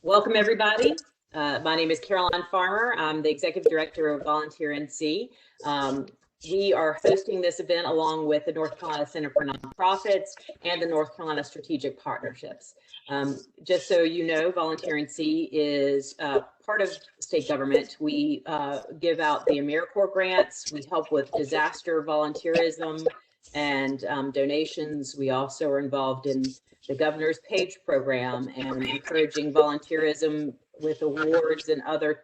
Welcome, everybody. My name is Caroline Farmer. I'm the Executive Director of Volunteer NC. We are hosting this event along with the North Carolina Center for Nonprofits and the North Carolina Strategic Partnerships. Just so you know, Volunteer NC is part of state government. We give out the AmeriCorps grants. We help with disaster volunteerism and donations. We also are involved in the Governor's Page program and encouraging volunteerism with awards and other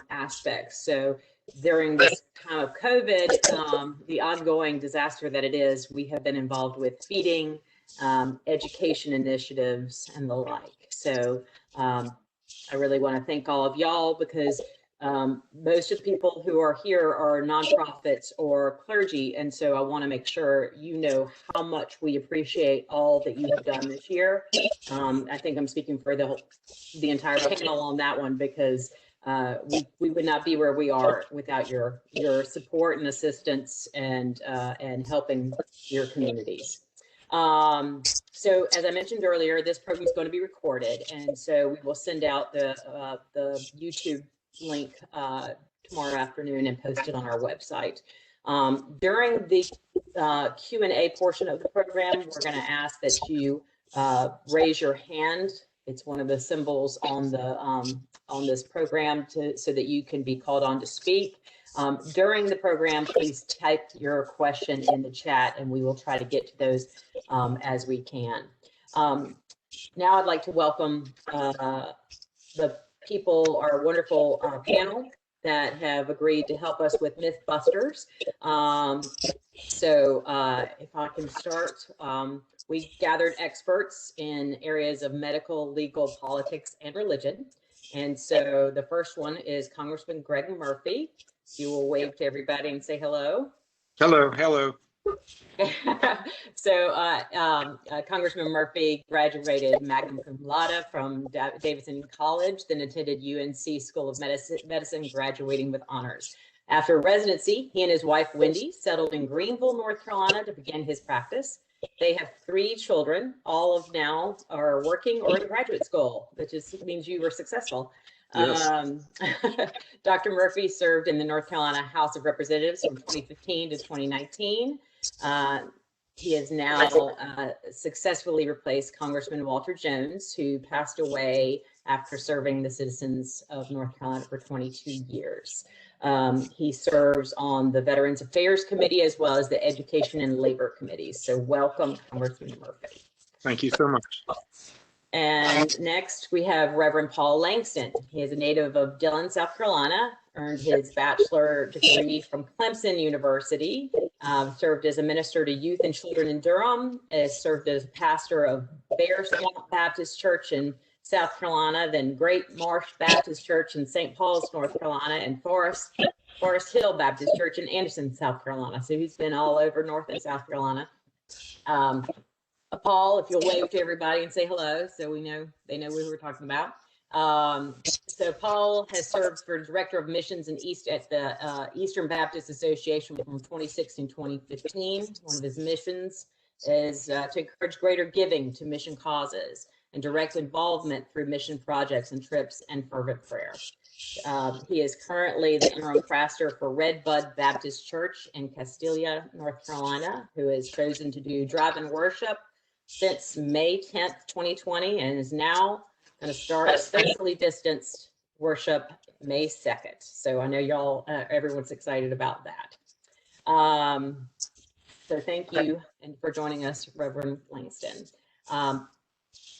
aspects. So during this time of COVID, the ongoing disaster that it is, we have been involved with feeding, education initiatives, and the like. So I really want to thank all of y'all because most of the people who are here are nonprofits or clergy, and so I want to make sure you know how much we appreciate all that you have done this year. I think I'm speaking for the entire panel on that one because we would not be where we are without your support and assistance and helping your communities. So as I mentioned earlier, this program is going to be recorded, and so we will send out the YouTube link tomorrow afternoon and post it on our website. During the Q&A portion of the program, we're going to ask that you raise your hand. It's one of the symbols on the on this program so that you can be called on to speak. During the program, please type your question in the chat and we will try to get to those as we can. Now I'd like to welcome the people, our wonderful panel that have agreed to help us with MythBusters. So if I can start, we gathered experts in areas of medical, legal, politics, and religion. And so the first one is Congressman Greg Murphy. You will wave to everybody and say hello. Hello, hello. So Congressman Murphy graduated magna cum laude from Davidson College, then attended UNC School of Medicine, graduating with honors. After residency, he and his wife, Wendy, settled in Greenville, North Carolina to begin his practice. They have 3 children. All of now are working or in graduate school, which means you were successful. Yes. Dr. Murphy served in the North Carolina House of Representatives from 2015 to 2019. He has now successfully replaced Congressman Walter Jones, who passed away after serving the citizens of North Carolina for 22 years. He serves on the Veterans Affairs Committee as well as the Education and Labor Committees. So welcome, Congressman Murphy. Thank you so much. And next we have Reverend Paul Langston. He is a native of Dillon, South Carolina, earned his bachelor degree from Clemson University, served as a minister to youth and children in Durham, has served as pastor of Bear Swamp Baptist Church in South Carolina, then Great Marsh Baptist Church in St. Paul's, North Carolina, and Forest Hill Baptist Church in Anderson, South Carolina. So he's been all over North and South Carolina. Paul, if you'll wave to everybody and say hello so they know who we're talking about. So Paul has served for Director of Missions and at the Eastern Baptist Association from 2016 to 2015. One of his missions is to encourage greater giving to mission causes and direct involvement through mission projects and trips and fervent prayer. He is currently the interim pastor for Red Bud Baptist Church in Castilia, North Carolina, who has chosen to do drive-in worship since May 10th, 2020, and is now going to start socially distanced worship May 2nd. So I know y'all, everyone's excited about that. So thank you and for joining us, Reverend Langston.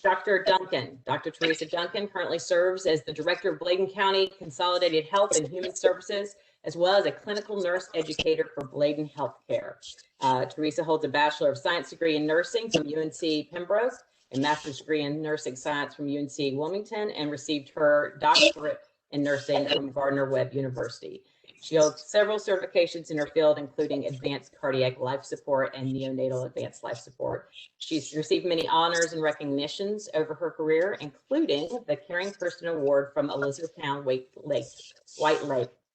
Dr. Teresa Duncan currently serves as the Director of Bladen County Consolidated Health and Human Services, as well as a clinical nurse educator for Bladen Healthcare. Teresa holds a Bachelor of Science degree in nursing from UNC Pembroke, a master's degree in nursing science from UNC Wilmington, and received her doctorate in nursing from Gardner-Webb University. She holds several certifications in her field, including advanced cardiac life support and neonatal advanced life support. She's received many honors and recognitions over her career, including the Caring Person Award from Elizabethtown White Lake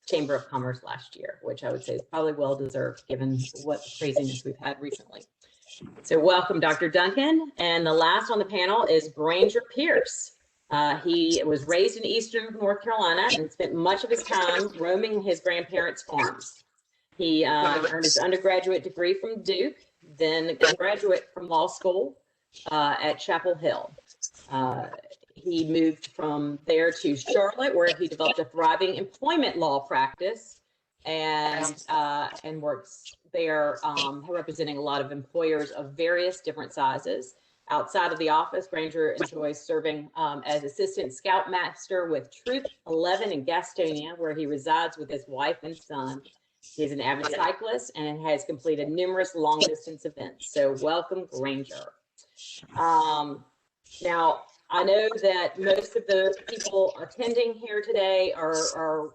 Chamber of Commerce last year, which I would say is probably well deserved given what craziness we've had recently. So welcome, Dr. Duncan. And the last on the panel is Granger Pierce. He was raised in eastern North Carolina and spent much of his time roaming his grandparents' farms. He earned his undergraduate degree from Duke, then a graduate from law school at Chapel Hill. He moved from there to Charlotte, where he developed a thriving employment law practice and works there representing a lot of employers of various different sizes. Outside of the office, Granger enjoys serving as assistant scoutmaster with Troop 11 in Gastonia, where he resides with his wife and son. He's an avid cyclist and has completed numerous long distance events. So welcome, Granger. Now, I know that most of the people attending here today are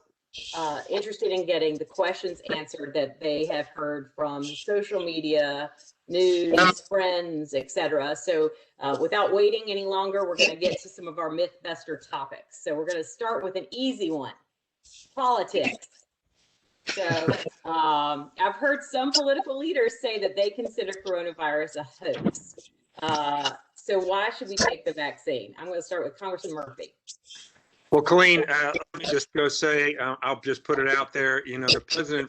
interested in getting the questions answered that they have heard from social media, news, friends, etc. So without waiting any longer, we're going to get to some of our MythBuster topics. So we're going to start with an easy one, politics. So I've heard some political leaders say that they consider coronavirus a hoax. So why should we take the vaccine? I'm going to start with Congressman Murphy. Well, Colleen, let me just go say, I'll just put it out there. You know,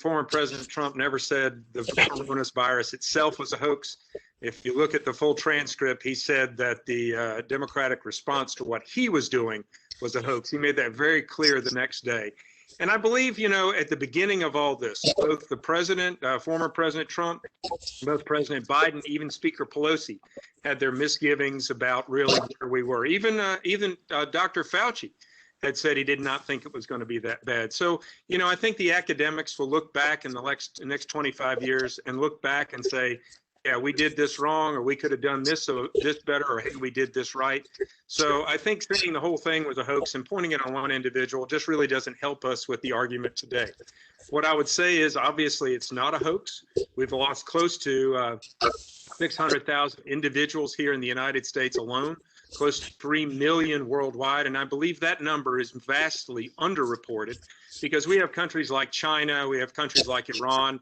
former President Trump never said the coronavirus itself was a hoax. If you look at the full transcript, he said that the Democratic response to what he was doing was a hoax. He made that very clear the next day. And I believe, you know, at the beginning of all this, both the president, former President Trump, both President Biden, even Speaker Pelosi had their misgivings about really where we were. Even Dr. Fauci had said he did not think it was going to be that bad. So, you know, I think the academics will look back in the next 25 years and look back and say, yeah, we did this wrong, or we could have done this better, or hey, we did this right. So I think saying the whole thing was a hoax and pointing it on one individual just really doesn't help us with the argument today. What I would say is, obviously, it's not a hoax. We've lost close to 600,000 individuals here in the United States alone, close to 3 million worldwide. And I believe that number is vastly underreported because we have countries like China, we have countries like Iran,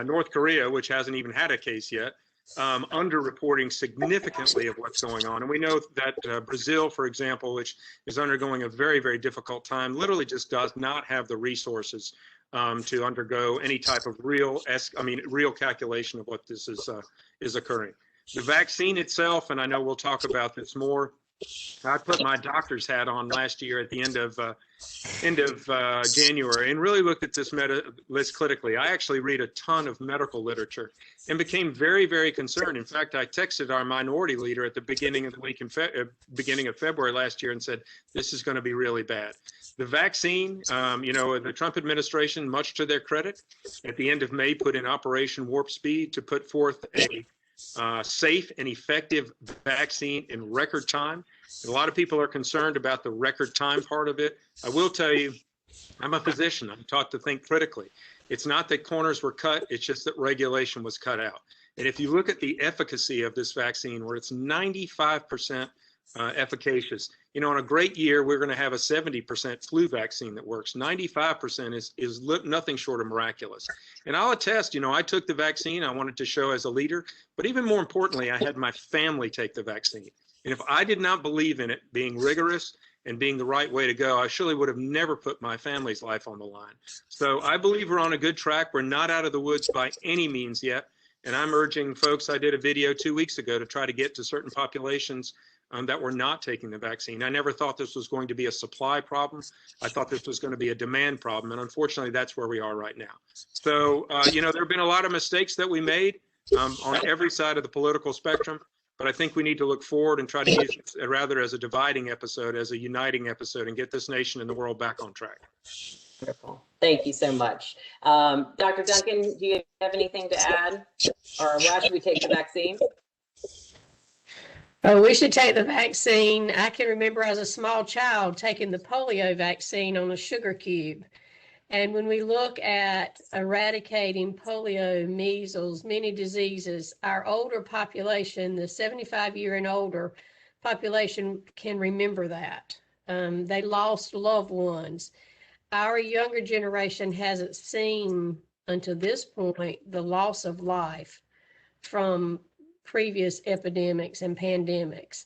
North Korea, which hasn't even had a case yet, underreporting significantly of what's going on. And we know that Brazil, for example, which is undergoing a very, very difficult time, literally just does not have the resources to undergo any type of real calculation of what this is occurring. The vaccine itself, and I know we'll talk about this more, I put my doctor's hat on last year at the end of January and really looked at this list critically. I actually read a ton of medical literature and became very, very concerned. In fact, I texted our minority leader at the beginning of the week beginning of February last year and said, this is going to be really bad. The vaccine, you know, the Trump administration, much to their credit, at the end of May put in Operation Warp Speed to put forth a safe and effective vaccine in record time. A lot of people are concerned about the record time part of it. I will tell you, I'm a physician. I'm taught to think critically. It's not that corners were cut, it's just that regulation was cut out. And if you look at the efficacy of this vaccine, where it's 95% efficacious, you know, in a great year, we're going to have a 70% flu vaccine that works. 95% is nothing short of miraculous. And I'll attest, you know, I took the vaccine. I wanted to show as a leader, but even more importantly, I had my family take the vaccine. And if I did not believe in it being rigorous and being the right way to go, I surely would have never put my family's life on the line. So I believe we're on a good track. We're not out of the woods by any means yet. And I'm urging folks, I did a video 2 weeks ago to try to get to certain populations that were not taking the vaccine. I never thought this was going to be a supply problem. I thought this was going to be a demand problem. And unfortunately, that's where we are right now. So, you know, there have been a lot of mistakes that we made on every side of the political spectrum. But I think we need to look forward and try to use it rather as a dividing episode, as a uniting episode, and get this nation and the world back on track. Wonderful. Thank you so much. Dr. Duncan, do you have anything to add? Or why should we take the vaccine? Oh, we should take the vaccine. I can remember as a small child taking the polio vaccine on a sugar cube. And when we look at eradicating polio, measles, many diseases, our older population, the 75-year and older population, can remember that. They lost loved ones. Our younger generation hasn't seen, until this point, the loss of life from previous epidemics and pandemics.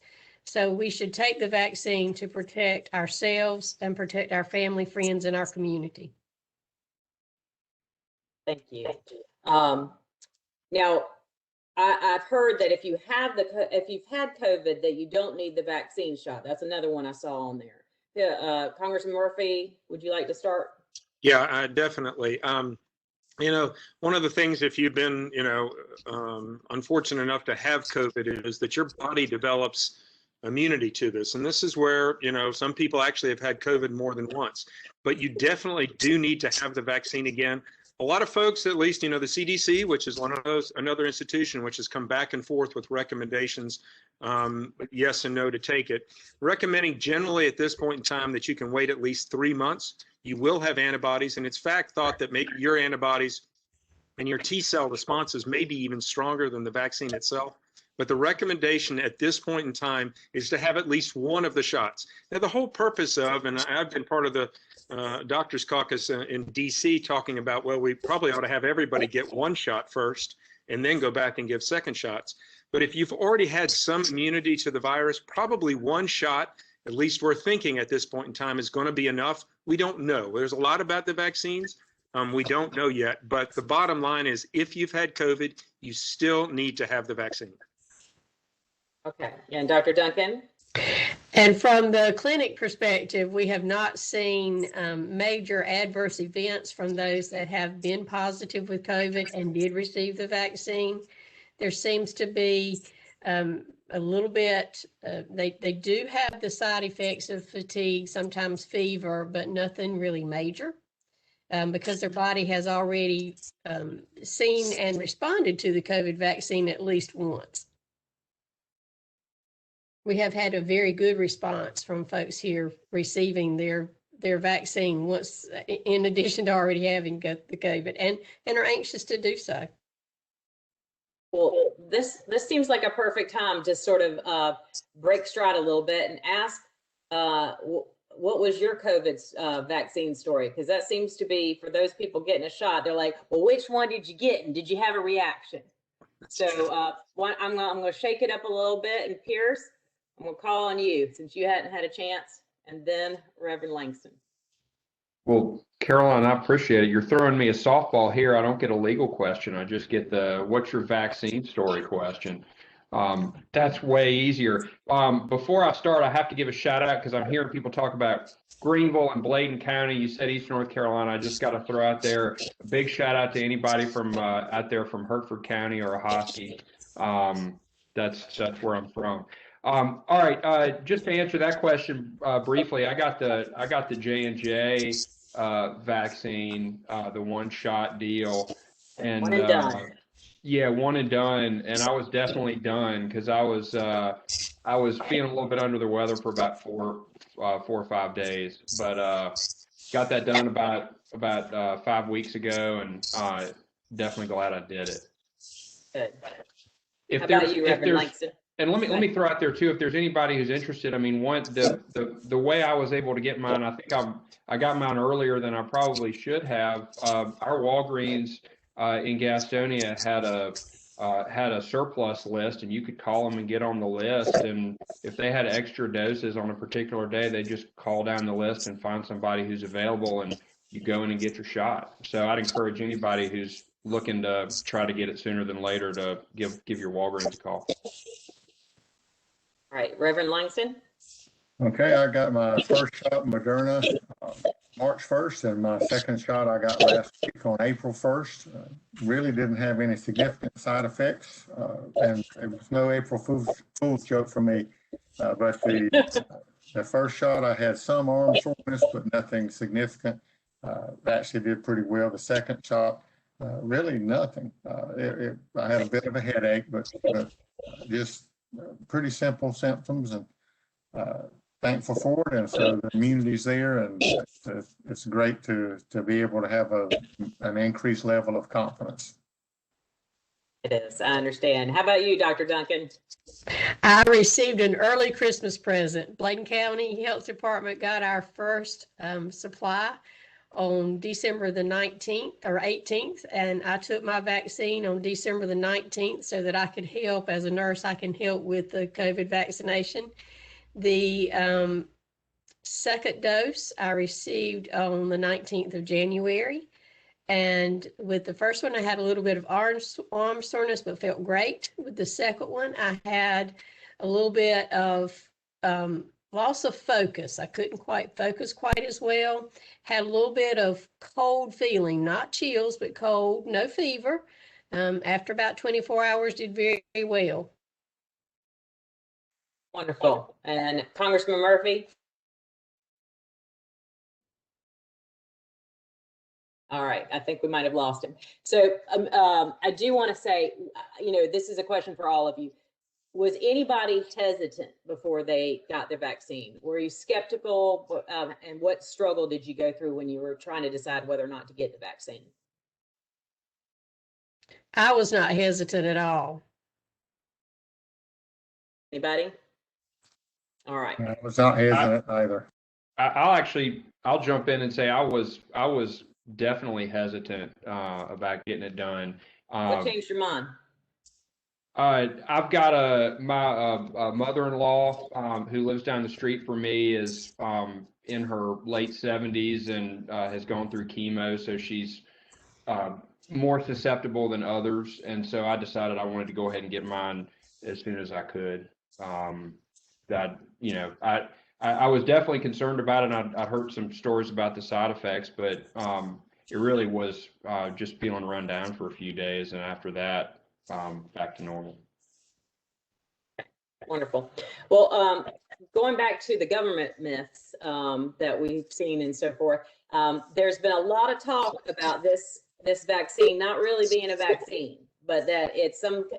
So we should take the vaccine to protect ourselves and protect our family, friends, and our community. Thank you. Now, I've heard that if you've had COVID, that you don't need the vaccine shot. That's another one I saw on there. Yeah, Congressman Murphy, would you like to start? Yeah, definitely. One of the things, if you've been, unfortunate enough to have COVID, is that your body develops immunity to this. And this is where, some people actually have had COVID more than once. But you definitely do need to have the vaccine again. A lot of folks, at least, the CDC, which is another institution which has come back and forth with recommendations, yes and no to take it, recommending generally at this point in time that you can wait at least 3 months. You will have antibodies, and it's fact thought that maybe your antibodies and your T cell responses may be even stronger than the vaccine itself. But the recommendation at this point in time is to have at least one of the shots. Now, the whole purpose of, and I've been part of the Doctors Caucus in DC talking about, well, we probably ought to have everybody get one shot first and then go back and give second shots. But if you've already had some immunity to the virus, probably one shot, at least we're thinking at this point in time, is going to be enough. We don't know. There's a lot about the vaccines. We don't know yet. But the bottom line is, if you've had COVID, you still need to have the vaccine. Okay. And Dr. Duncan? And from the clinic perspective, we have not seen major adverse events from those that have been positive with COVID and did receive the vaccine. There seems to be a little bit, they do have the side effects of fatigue, sometimes fever, but nothing really major because their body has already seen and responded to the COVID vaccine at least once. We have had a very good response from folks here receiving their vaccine once, in addition to already having the COVID, and are anxious to do so. Well, this seems like a perfect time to sort of break stride a little bit and ask, what was your COVID vaccine story? Because that seems to be, for those people getting a shot, they're like, well, which one did you get, and did you have a reaction? So I'm going to shake it up a little bit, and Pierce, I'm going to call on you since you hadn't had a chance, and then Reverend Langston. Well, Caroline, I appreciate it. You're throwing me a softball here. I don't get a legal question. I just get the what's your vaccine story question. That's way easier. Before I start, I have to give a shout out because I'm hearing people talk about Greenville and Bladen County. You said East North Carolina. I just got to throw out there a big shout out to anybody from out there from Hertford County or Ahoskie. That's where I'm from. All right, just to answer that question briefly, I got the J&J vaccine, the one-shot deal, and one and done. Yeah, one and done, and I was definitely done because I was feeling a little bit under the weather for about 4 or 5 days, but got that done about 5 weeks ago, and definitely glad I did it. Good. If How about you, Reverend Langston? And let me throw out there too, if there's anybody who's interested, I mean, the way I was able to get mine, I think I got mine earlier than I probably should have. Our Walgreens in Gastonia had a surplus list, and you could call them and get on the list. And if they had extra doses on a particular day, they just call down the list and find somebody who's available, and you go in and get your shot. So I'd encourage anybody who's looking to try to get it sooner than later to give your Walgreens a call. All right, Reverend Langston. Okay, I got my first shot Moderna March 1st, and my second shot I got last week on April 1st. Really didn't have any significant side effects, and it was no April Fool's joke for me. But the first shot I had some arm soreness, but nothing significant. Actually did pretty well. The second shot, really nothing. I had a bit of a headache, but just pretty simple symptoms, and thankful for it. And so the immunity's there, and it's great to be able to have an increased level of confidence. It is, I understand. How about you, Dr. Duncan? I received an early Christmas present. Bladen County Health Department got our first supply on December the 19th or 18th, and I took my vaccine on December the 19th so that I could help. As a nurse, I can help with the COVID vaccination. The second dose I received on the 19th of January. And with the first one, I had a little bit of arm soreness, but felt great. With the second one, I had a little bit of loss of focus. I couldn't quite focus quite as well. Had a little bit of cold feeling, not chills, but cold, no fever. After about 24 hours, did very, very well. Wonderful. And Congressman Murphy? All right, I think we might have lost him. So I do want to say, this is a question for all of you. Was anybody hesitant before they got their vaccine? Were you skeptical? And what struggle did you go through when you were trying to decide whether or not to get the vaccine? I was not hesitant at all. Anybody? All right. I was not hesitant either. I'll jump in and say I was definitely hesitant about getting it done. What changed your mind? I've got my mother-in-law who lives down the street from me is in her late 70s and has gone through chemo, so she's more susceptible than others. And so I decided I wanted to go ahead and get mine as soon as I could. I was definitely concerned about it. And I heard some stories about the side effects, but it really was just feeling run down for a few days, and after that, back to normal. Wonderful. Well, going back to the government myths that we've seen and so forth, there's been a lot of talk about this vaccine not really being a vaccine, but that it's some,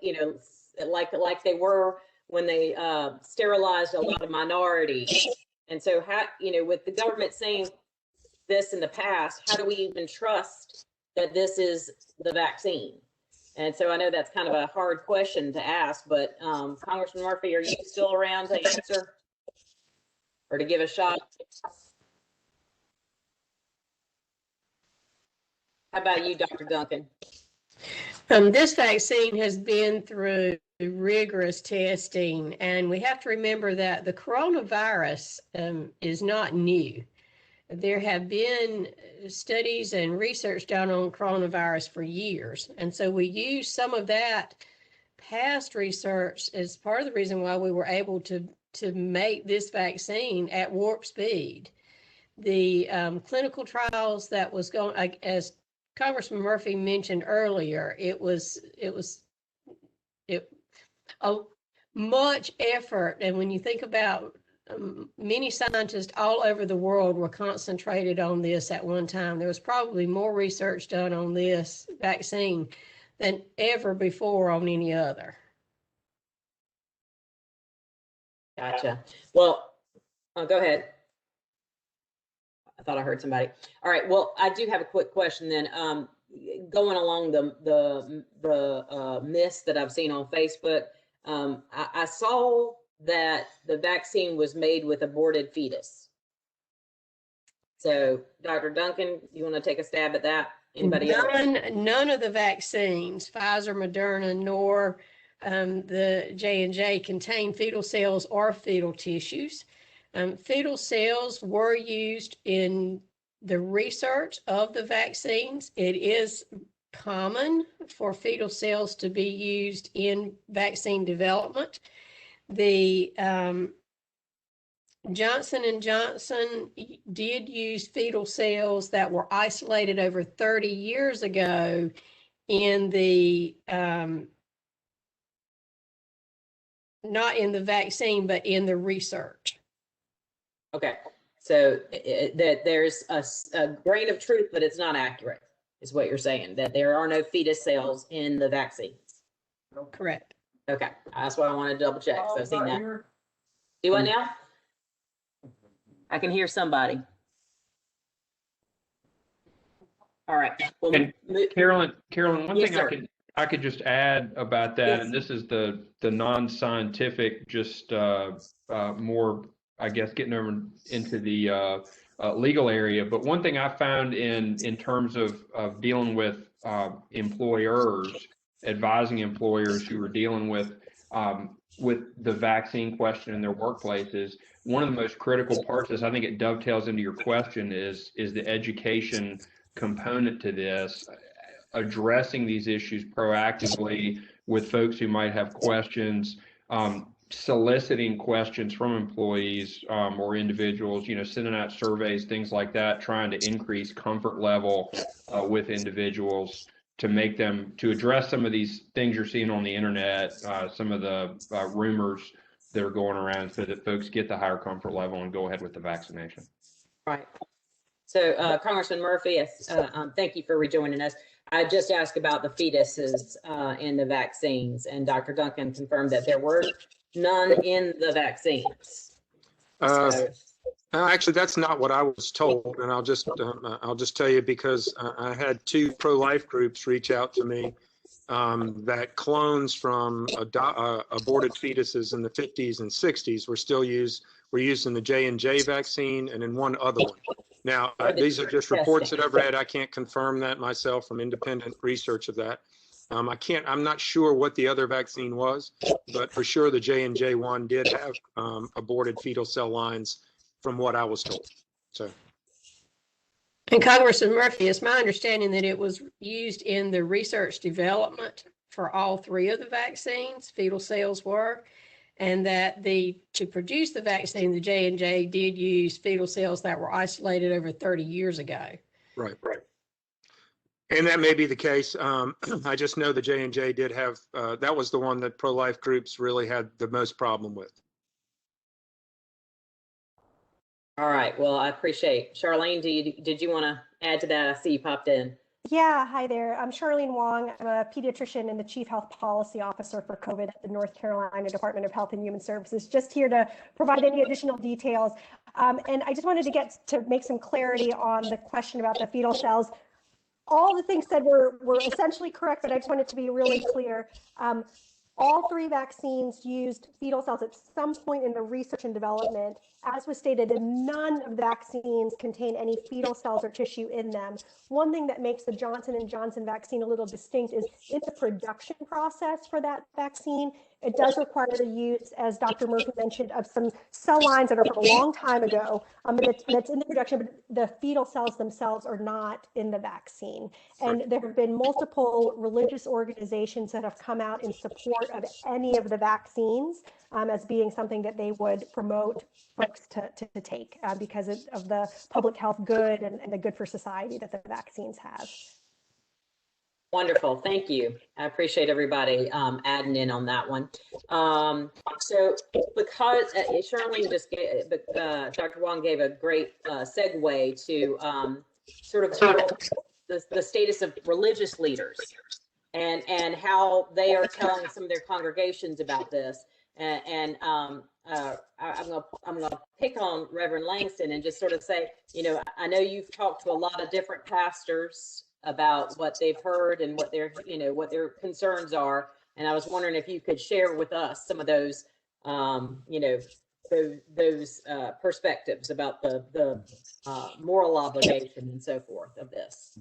like they were when they sterilized a lot of minorities. And so how, with the government saying this in the past, how do we even trust that this is the vaccine? And so I know that's kind of a hard question to ask, but Congressman Murphy, are you still around to answer or to give a shot? How about you, Dr. Duncan? This vaccine has been through rigorous testing, and we have to remember that the coronavirus is not new. There have been studies and research done on coronavirus for years, and so we use some of that past research as part of the reason why we were able to make this vaccine at warp speed. The clinical trials that was going, as Congressman Murphy mentioned earlier, it was a much effort, and when you think about many scientists all over the world were concentrated on this at one time. There was probably more research done on this vaccine than ever before on any other. Gotcha. Well, go ahead. I thought I heard somebody. All right. Well, I do have a quick question then. Going along the myths that I've seen on Facebook, I saw that the vaccine was made with aborted fetus. So, Dr. Duncan, you want to take a stab at that? Anybody else? None of the vaccines, Pfizer, Moderna, nor the J&J, contain fetal cells or fetal tissues. Fetal cells were used in the research of the vaccines. It is common for fetal cells to be used in vaccine development. The Johnson & Johnson did use fetal cells that were isolated over 30 years ago in the, not in the vaccine, but in the research. Okay. So that there's a grain of truth, but it's not accurate, is what you're saying, that there are no fetus cells in the vaccines. Correct. Okay, that's what I want to double check. So I've seen that. Do what now? I can hear somebody. All right. Well, And Carolyn, one Yes, thing sir. I could just add about that, Yes. and this is the non-scientific, just more I guess, getting over into the legal area. But one thing I found in terms of dealing with employers, advising employers who are dealing with the vaccine question in their workplaces, one of the most critical parts is, I think it dovetails into your question, is the education component to this, addressing these issues proactively with folks who might have questions, soliciting questions from employees or individuals, sending out surveys, things like that, trying to increase comfort level with individuals to make them, to address some of these things you're seeing on the internet, some of the rumors that are going around, so that folks get the higher comfort level and go ahead with the vaccination. Right. So Congressman Murphy, thank you for rejoining us. I just asked about the fetuses in the vaccines, and Dr. Duncan confirmed that there were none in the vaccines. Actually, that's not what I was told, and I'll just tell you, because I had two pro-life groups reach out to me that clones from aborted fetuses in the 50s and 60s were used in the J&J vaccine and in one other one. Now, these are just reports that I've read. I can't confirm that myself from independent research of that. I'm not sure what the other vaccine was, but for sure the J&J one did have aborted fetal cell lines, from what I was told. So. And Congressman Murphy, it's my understanding that it was used in the research development for all three of the vaccines, fetal cells were, and that to produce the vaccine, the J&J did use fetal cells that were isolated over 30 years ago. Right. And that may be the case. I just know the J&J did have, that was the one that pro-life groups really had the most problem with. All right. Well, I appreciate. Charlene, did you want to add to that? I see you popped in. Yeah, hi there. I'm Charlene Wong. I'm a pediatrician and the Chief Health Policy Officer for COVID at the North Carolina Department of Health and Human Services. Just here to provide any additional details. And I just wanted to make some clarity on the question about the fetal cells. All the things said were essentially correct, but I just wanted to be really clear. All three vaccines used fetal cells at some point in the research and development. As was stated, none of the vaccines contain any fetal cells or tissue in them. One thing that makes the Johnson & Johnson vaccine a little distinct is in the production process for that vaccine, it does require the use, as Dr. Murphy mentioned, of some cell lines that are from a long time ago, that's in the production, but the fetal cells themselves are not in the vaccine. And there have been multiple religious organizations that have come out in support of any of the vaccines as being something that they would promote folks to take because of the public health good and the good for society that the vaccines have. Wonderful. Thank you. I appreciate everybody adding in on that one. So because Charlene just gave, Dr. Wong gave a great segue to sort of the status of religious leaders and how they are telling some of their congregations about this. And I'm gonna pick on Reverend Langston and just sort of say, I know you've talked to a lot of different pastors about what they've heard and what their concerns are. And I was wondering if you could share with us some of those, those perspectives about the moral obligation and so forth of this.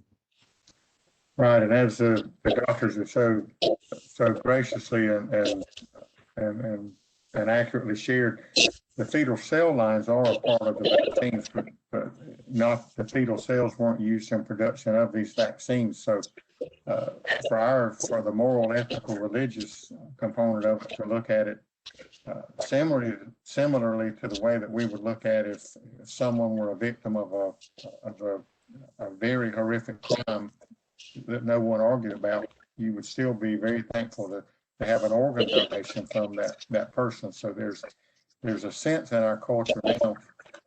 Right, and as the doctors have so graciously and accurately shared, the fetal cell lines are a part of the vaccines, but not the fetal cells weren't used in production of these vaccines. So for the moral, ethical, religious component of it, to look at it similarly to the way that we would look at if someone were a victim of a very horrific crime that no one argued about, you would still be very thankful to have an organ donation from that person. So there's a sense in our culture now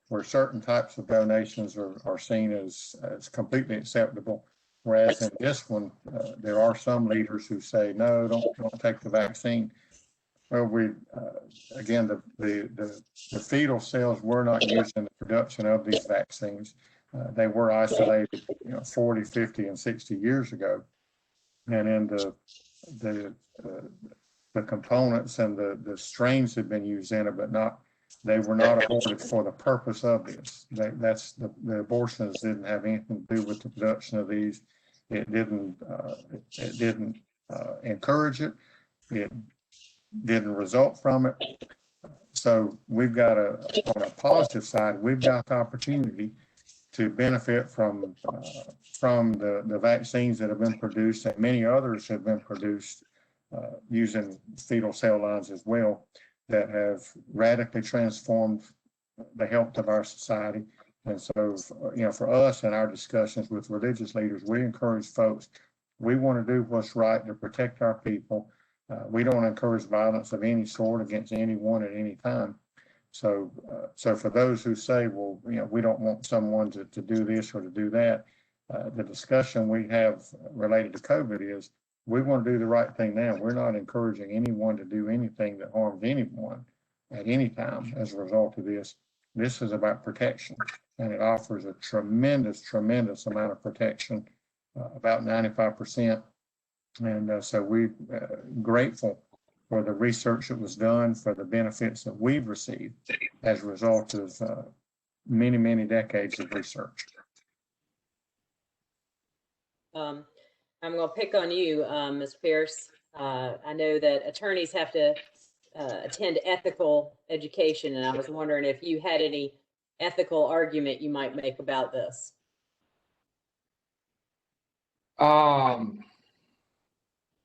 where certain types of donations are seen as completely acceptable, whereas in this one, there are some leaders who say, no, don't take the vaccine. Well, again, the fetal cells were not used in the production of these vaccines. They were isolated, 40, 50, and 60 years ago. And in the components and the strains had been used in it, but They were not aborted for the purpose of this. The abortions didn't have anything to do with the production of these. It didn't encourage it. It didn't result from it. So we've got on a positive side, we've got the opportunity to benefit from the vaccines that have been produced, and many others have been produced using fetal cell lines as well, that have radically transformed the health of our society. And so, for us and our discussions with religious leaders, we encourage folks, we want to do what's right to protect our people. We don't encourage violence of any sort against anyone at any time. So for those who say, well, we don't want someone to do this or to do that, the discussion we have related to COVID is we want to do the right thing now. We're not encouraging anyone to do anything that harms anyone at any time as a result of this. This is about protection, and it offers a tremendous, tremendous amount of protection, about 95%. And so we're grateful for the research that was done, for the benefits that we've received as a result of many, many decades of research. I'm going to pick on you, Ms. Pierce. I know that attorneys have to attend ethical education, and I was wondering if you had any ethical argument you might make about this.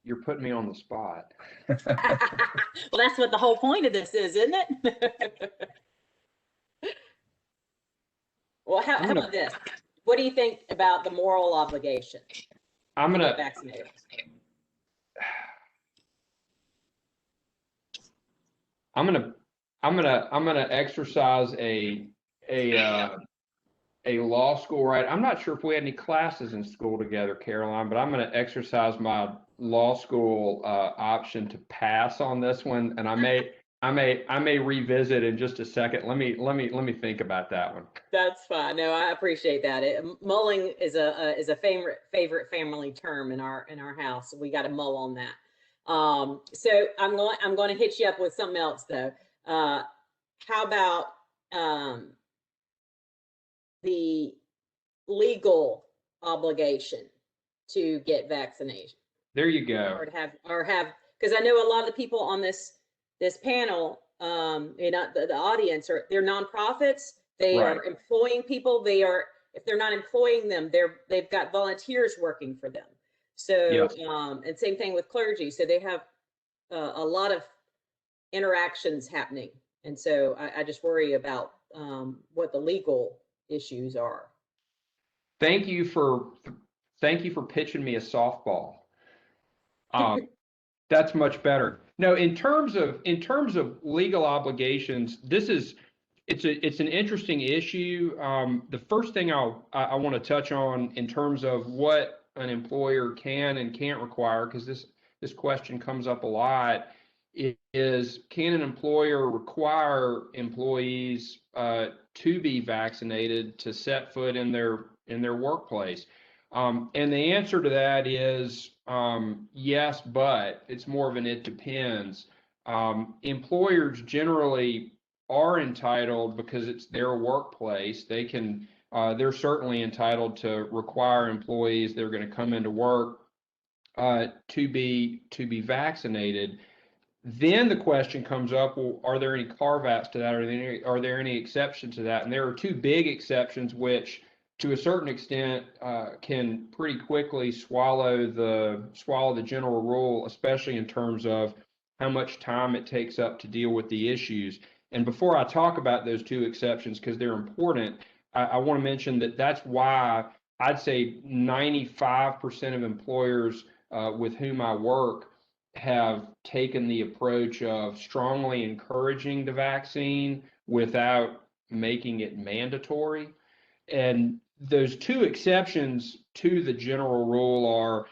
You're putting me on the spot. Well, that's what the whole point of this is, isn't it? Well, how about this? What do you think about the moral obligation I'm to gonna get vaccinated? I'm gonna exercise a law school right. I'm not sure if we had any classes in school together, Caroline, but I'm gonna exercise my law school option to pass on this one, and I may revisit in just a second. Let me think about that one. That's fine. No, I appreciate that. Mulling is a favorite family term in our house. We got to mull on that. So I'm going to hit you up with something else though. How about the legal obligation to get vaccinated? There you go. Or have because I know a lot of the people on this panel, the audience they're nonprofits. They Right. are employing people. If they're not employing them, they've got volunteers working for them. So, Yes. And same thing with clergy. So they have a lot of interactions happening. And so I just worry about what the legal issues are. Thank you for pitching me a softball. That's much better. No, in terms of legal obligations, it's an interesting issue. The first thing I want to touch on in terms of what an employer can and can't require, because this question comes up a lot, is can an employer require employees to be vaccinated to set foot in their workplace? And the answer to that is yes, but it's more of an it depends. Employers generally are entitled, because it's their workplace, they're certainly entitled to require employees that are going to come into work to be vaccinated. Then the question comes up, well, are there any carve-outs to that? Are there any exceptions to that? And there are two big exceptions, which to a certain extent can pretty quickly swallow the general rule, especially in terms of how much time it takes up to deal with the issues. And before I talk about those two exceptions, because they're important, I want to mention that that's why I'd say 95% of employers with whom I work have taken the approach of strongly encouraging the vaccine without making it mandatory. And those two exceptions to the general rule are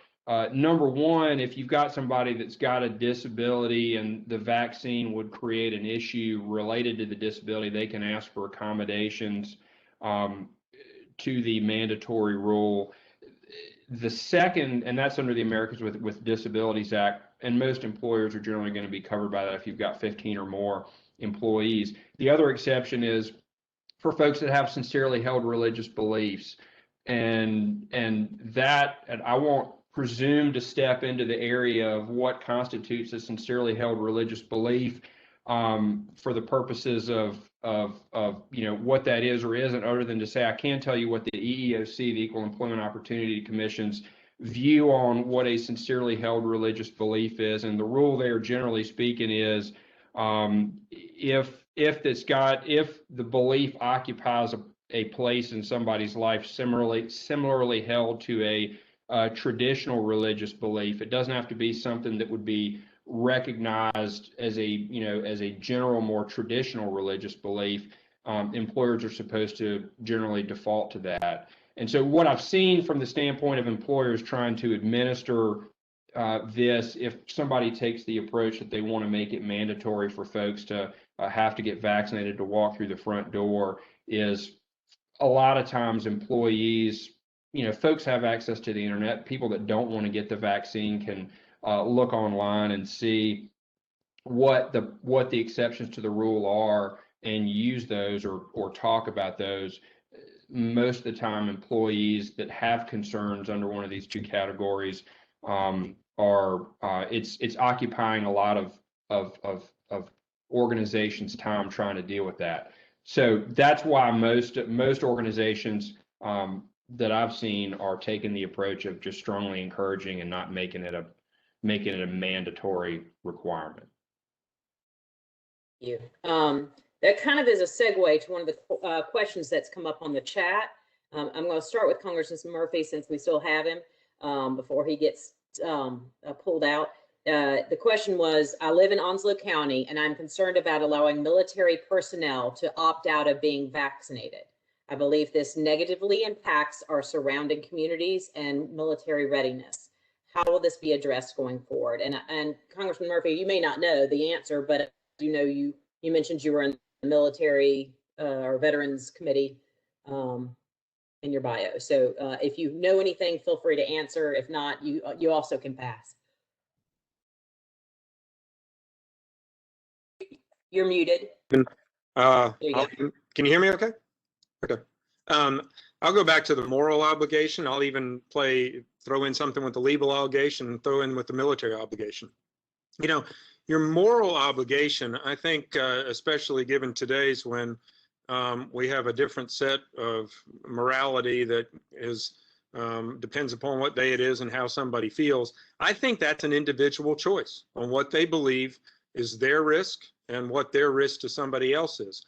number one, if you've got somebody that's got a disability and the vaccine would create an issue related to the disability, they can ask for accommodations to the mandatory rule. The second, and that's under the Americans with Disabilities Act, and most employers are generally going to be covered by that if you've got 15 or more employees. The other exception is for folks that have sincerely held religious beliefs. And I won't presume to step into the area of what constitutes a sincerely held religious belief for the purposes of what that is or isn't, other than to say I can tell you what the EEOC, the Equal Employment Opportunity Commission's view on what a sincerely held religious belief is. And the rule there, generally speaking, is if the belief occupies a place in somebody's life similarly held to a traditional religious belief, it doesn't have to be something that would be recognized as a general, more traditional religious belief. Employers are supposed to generally default to that. And so what I've seen from the standpoint of employers trying to administer this, if somebody takes the approach that they want to make it mandatory for folks to have to get vaccinated to walk through the front door, is a lot of times employees, folks have access to the internet. People that don't want to get the vaccine can look online and see what the exceptions to the rule are and use those or talk about those. Most of the time, employees that have concerns under one of these two categories it's occupying a lot of organizations' time trying to deal with that. So that's why most organizations that I've seen are taking the approach of just strongly encouraging and not making it a mandatory requirement. You. That kind of is a segue to one of the questions that's come up on the chat. I'm going to start with Congressman Murphy since we still have him before he gets pulled out. The question was, I live in Onslow County and I'm concerned about allowing military personnel to opt out of being vaccinated. I believe this negatively impacts our surrounding communities and military readiness. How will this be addressed going forward? And Congressman Murphy, you may not know the answer, but you mentioned you were in the military or veterans committee in your bio. So if you know anything, feel free to answer. If not, you also can pass. You're muted. Can you hear me okay? Okay. I'll go back to the moral obligation. I'll even throw in something with the legal obligation and throw in with the military obligation. Your moral obligation, I think, especially given today's when we have a different set of morality that is depends upon what day it is and how somebody feels. I think that's an individual choice on what they believe is their risk and what their risk to somebody else is.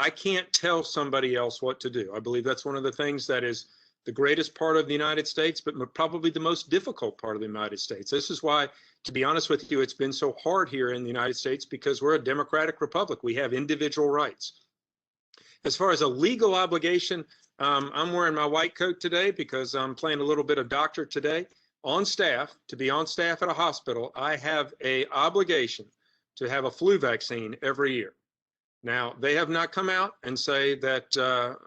I can't tell somebody else what to do. I believe that's one of the things that is the greatest part of the United States, but probably the most difficult part of the United States. This is why, to be honest with you, it's been so hard here in the United States, because we're a democratic republic. We have individual rights. As far as a legal obligation, I'm wearing my white coat today because I'm playing a little bit of doctor today. On staff, to be on staff at a hospital, I have an obligation to have a flu vaccine every year. Now, they have not come out and say that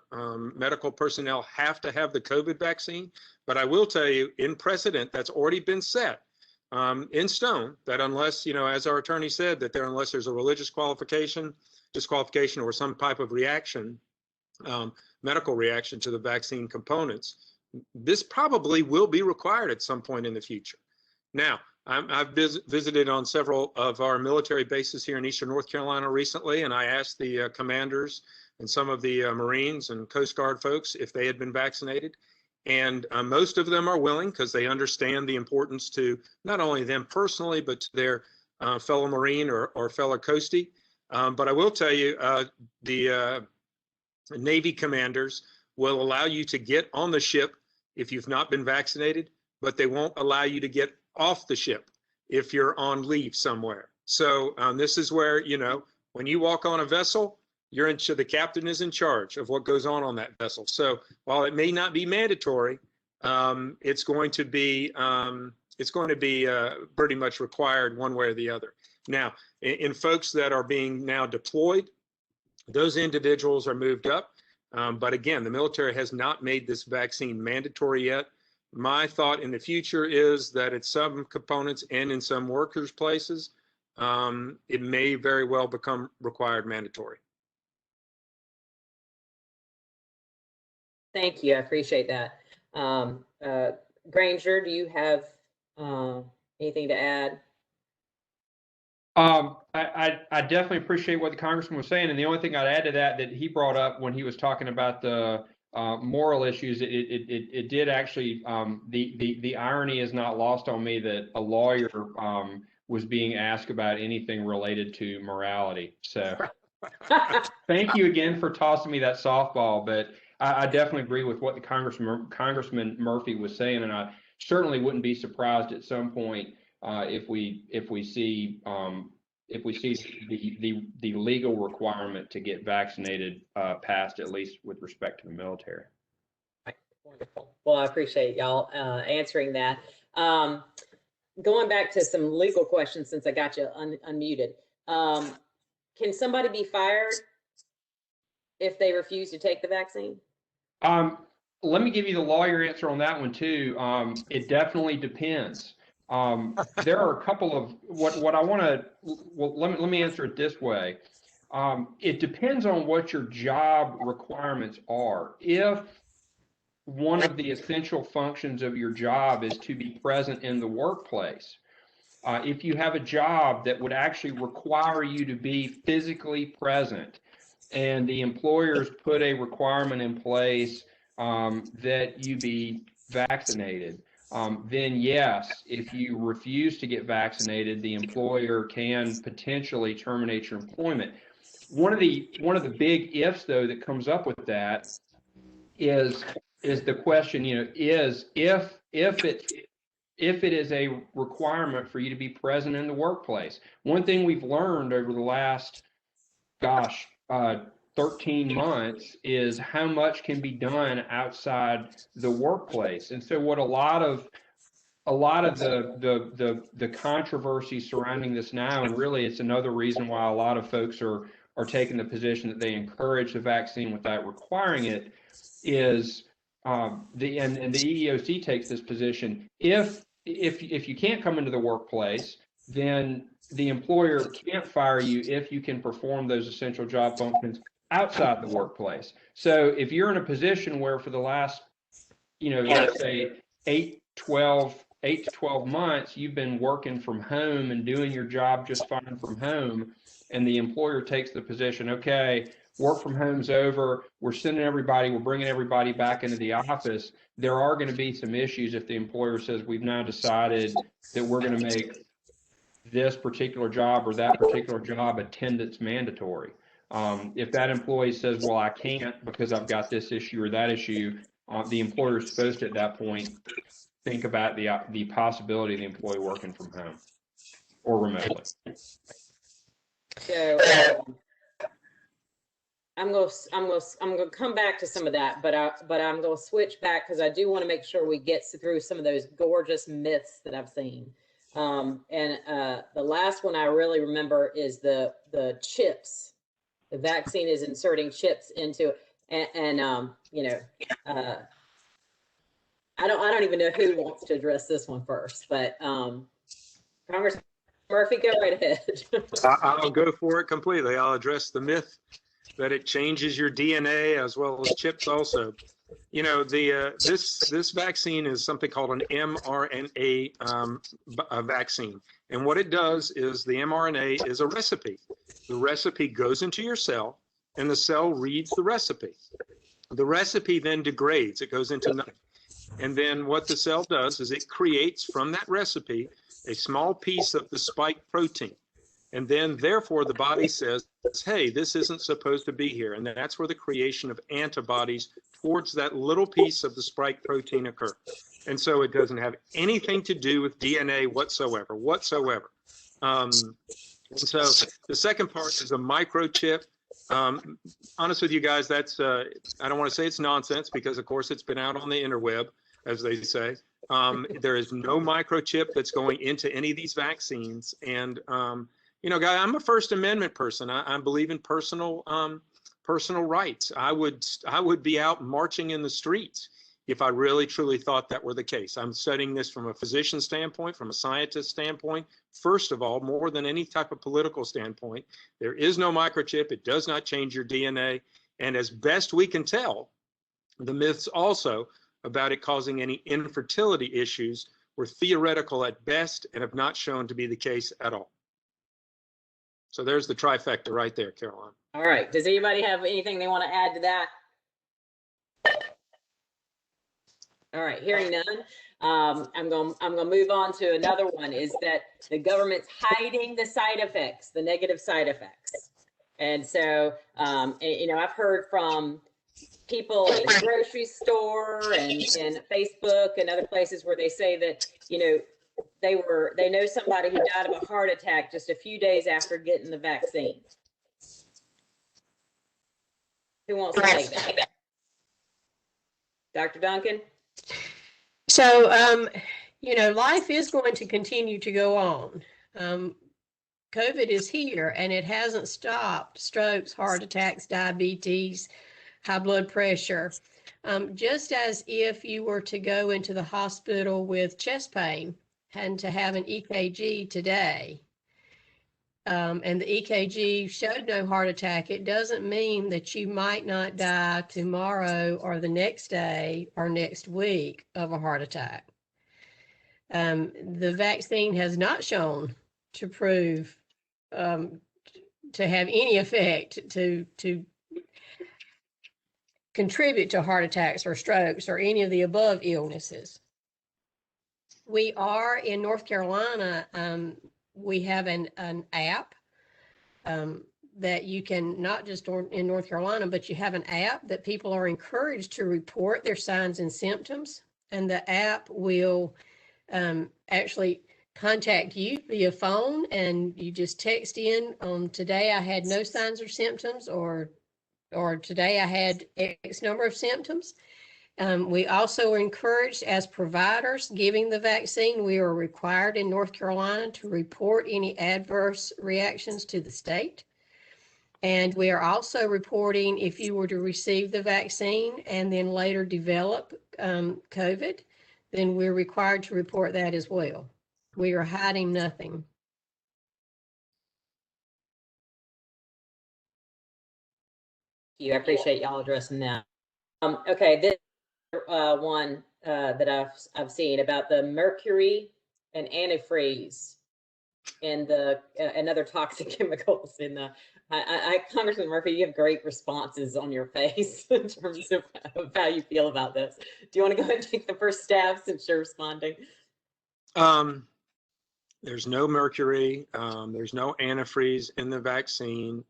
medical personnel have to have the COVID vaccine, but I will tell you, in precedent, that's already been set in stone, that unless, as our attorney said, that unless there's a religious disqualification or some type of reaction, medical reaction to the vaccine components, this probably will be required at some point in the future. Now, I've visited on several of our military bases here in Eastern North Carolina recently, and I asked the commanders and some of the Marines and Coast Guard folks if they had been vaccinated. And most of them are willing, because they understand the importance to not only them personally, but to their fellow Marine or fellow Coastie. But I will tell you, the Navy commanders will allow you to get on the ship if you've not been vaccinated, but they won't allow you to get off the ship if you're on leave somewhere. So this is where, when you walk on a vessel, the captain is in charge of what goes on that vessel. So while it may not be mandatory, it's going to be pretty much required one way or the other. Now, in folks that are being now deployed, those individuals are moved up. But again, the military has not made this vaccine mandatory yet. My thought in the future is that at some components and in some workers' places, it may very well become required mandatory. Thank you. I appreciate that. Granger, do you have anything to add? I definitely appreciate what the congressman was saying, and the only thing I'd add to that he brought up when he was talking about the moral issues, it did actually, the irony is not lost on me that a lawyer was being asked about anything related to morality. So thank you again for tossing me that softball, but I definitely agree with what the Congressman Murphy was saying, and I certainly wouldn't be surprised at some point if we see the legal requirement to get vaccinated passed, at least with respect to the military. Wonderful. Well, I appreciate y'all answering that. Going back to some legal questions, since I got you unmuted. Can somebody be fired if they refuse to take the vaccine? Let me give you the lawyer answer on that one too. It definitely depends. There are a couple of what I want to. Well, let me answer it this way. It depends on what your job requirements are. If one of the essential functions of your job is to be present in the workplace, if you have a job that would actually require you to be physically present, and the employers put a requirement in place that you be vaccinated, then yes, if you refuse to get vaccinated, the employer can potentially terminate your employment. One of the big ifs, though, that comes up with that is the question, is if it is a requirement for you to be present in the workplace. One thing we've learned over the last, 13 months is how much can be done outside the workplace. And so what a lot of the controversy surrounding this now, and really it's another reason why a lot of folks are taking the position that they encourage the vaccine without requiring it, is the EEOC takes this position. If you can't come into the workplace, then the employer can't fire you if you can perform those essential job functions outside the workplace. So if you're in a position where for the last, let's say 8 to 12 months, you've been working from home and doing your job just fine from home, and the employer takes the position, okay, work from home's over, we're bringing everybody back into the office, there are going to be some issues if the employer says, we've now decided that we're going to make this particular job or that particular job attendance mandatory. If that employee says, well, I can't because I've got this issue or that issue, the employer is supposed to at that point think about the possibility of the employee working from home or remotely. So I'm gonna come back to some of that, but I'm gonna switch back because I do want to make sure we get through some of those gorgeous myths that I've seen. The last one I really remember is the chips. The vaccine is inserting chips into, I don't even know who wants to address this one first, but Congressman Murphy, go right ahead. I'll go for it completely. I'll address the myth that it changes your DNA as well as chips also. This vaccine is something called an mRNA vaccine. And what it does is the mRNA is a recipe. The recipe goes into your cell and the cell reads the recipe. The recipe then degrades. It goes into nothing. And then what the cell does is it creates from that recipe a small piece of the spike protein. And then therefore the body says, hey, this isn't supposed to be here. And that's where the creation of antibodies towards that little piece of the spike protein occur. And so it doesn't have anything to do with DNA whatsoever. And so the second part is a microchip. Honest with you guys, that's, I don't want to say it's nonsense because of course it's been out on the interweb, as they say. There is no microchip that's going into any of these vaccines. And, guy, I'm a First Amendment person. I believe in personal rights. I would be out marching in the streets if I really truly thought that were the case. I'm studying this from a physician standpoint, from a scientist standpoint. First of all, more than any type of political standpoint, there is no microchip. It does not change your DNA. And as best we can tell, the myths also about it causing any infertility issues were theoretical at best and have not shown to be the case at all. So there's the trifecta right there, Caroline. All right. Does anybody have anything they want to add to that? All right. Hearing none, I'm going to move on to another one. Is that the government's hiding the side effects, the negative side effects, and so you know, I've heard from people at the grocery store and Facebook and other places where they say that, you know, they know somebody who died of a heart attack just a few days after getting the vaccine. Who wants to take that? Dr. Duncan? So, you know, life is going to continue to go on. COVID is here and it hasn't stopped strokes, heart attacks, diabetes, high blood pressure. Just as if you were to go into the hospital with chest pain and to have an EKG today, and the EKG showed no heart attack, it doesn't mean that you might not die tomorrow or the next day or next week of a heart attack. The vaccine has not shown to prove to have any effect to contribute to heart attacks or strokes or any of the above illnesses. We are in North Carolina, we have an app that you can, not just in North Carolina, but you have an app that people are encouraged to report their signs and symptoms. And the app will actually contact you via phone, and you just text in, today I had no signs or symptoms, or today I had X number of symptoms. We also are encouraged as providers giving the vaccine, we are required in North Carolina to report any adverse reactions to the state. And we are also reporting if you were to receive the vaccine and then later develop COVID, then we're required to report that as well. We are hiding nothing. I appreciate y'all addressing that. Okay, this one that I've seen about the mercury and antifreeze and the and other toxic chemicals in the. Congressman Murphy, you have great responses on your face in terms of how you feel about this. Do you want to go ahead and take the first stab since you're responding? There's no mercury. There's no antifreeze in the vaccine.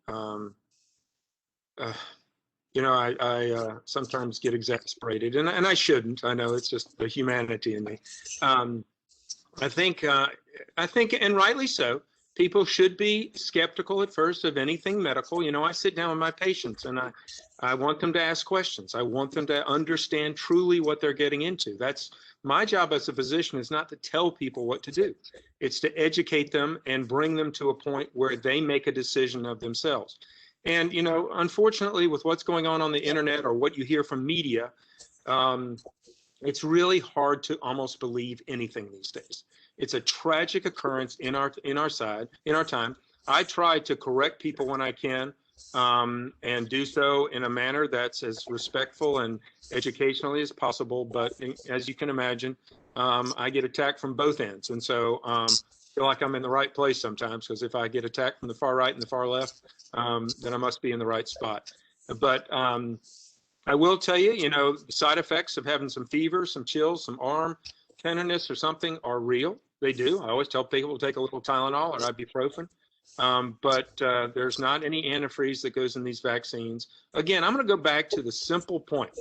You know, I sometimes get exasperated, and I shouldn't. I know it's just the humanity in me. I think, and rightly so, people should be skeptical at first of anything medical. You know, I sit down with my patients, and I want them to ask questions. I want them to understand truly what they're getting into. That's my job as a physician, is not to tell people what to do. It's to educate them and bring them to a point where they make a decision of themselves. And, you know, unfortunately, with what's going on the internet or what you hear from media, it's really hard to almost believe anything these days. It's a tragic occurrence in our time. I try to correct people when I can, and do so in a manner that's as respectful and educationally as possible. But as you can imagine, I get attacked from both ends. And so I feel like I'm in the right place sometimes, because if I get attacked from the far right and the far left, then I must be in the right spot. But I will tell you, you know, the side effects of having some fever, some chills, some arm tenderness or something are real. They do. I always tell people to take a little Tylenol or ibuprofen. But there's not any antifreeze that goes in these vaccines. Again, I'm going to go back to the simple point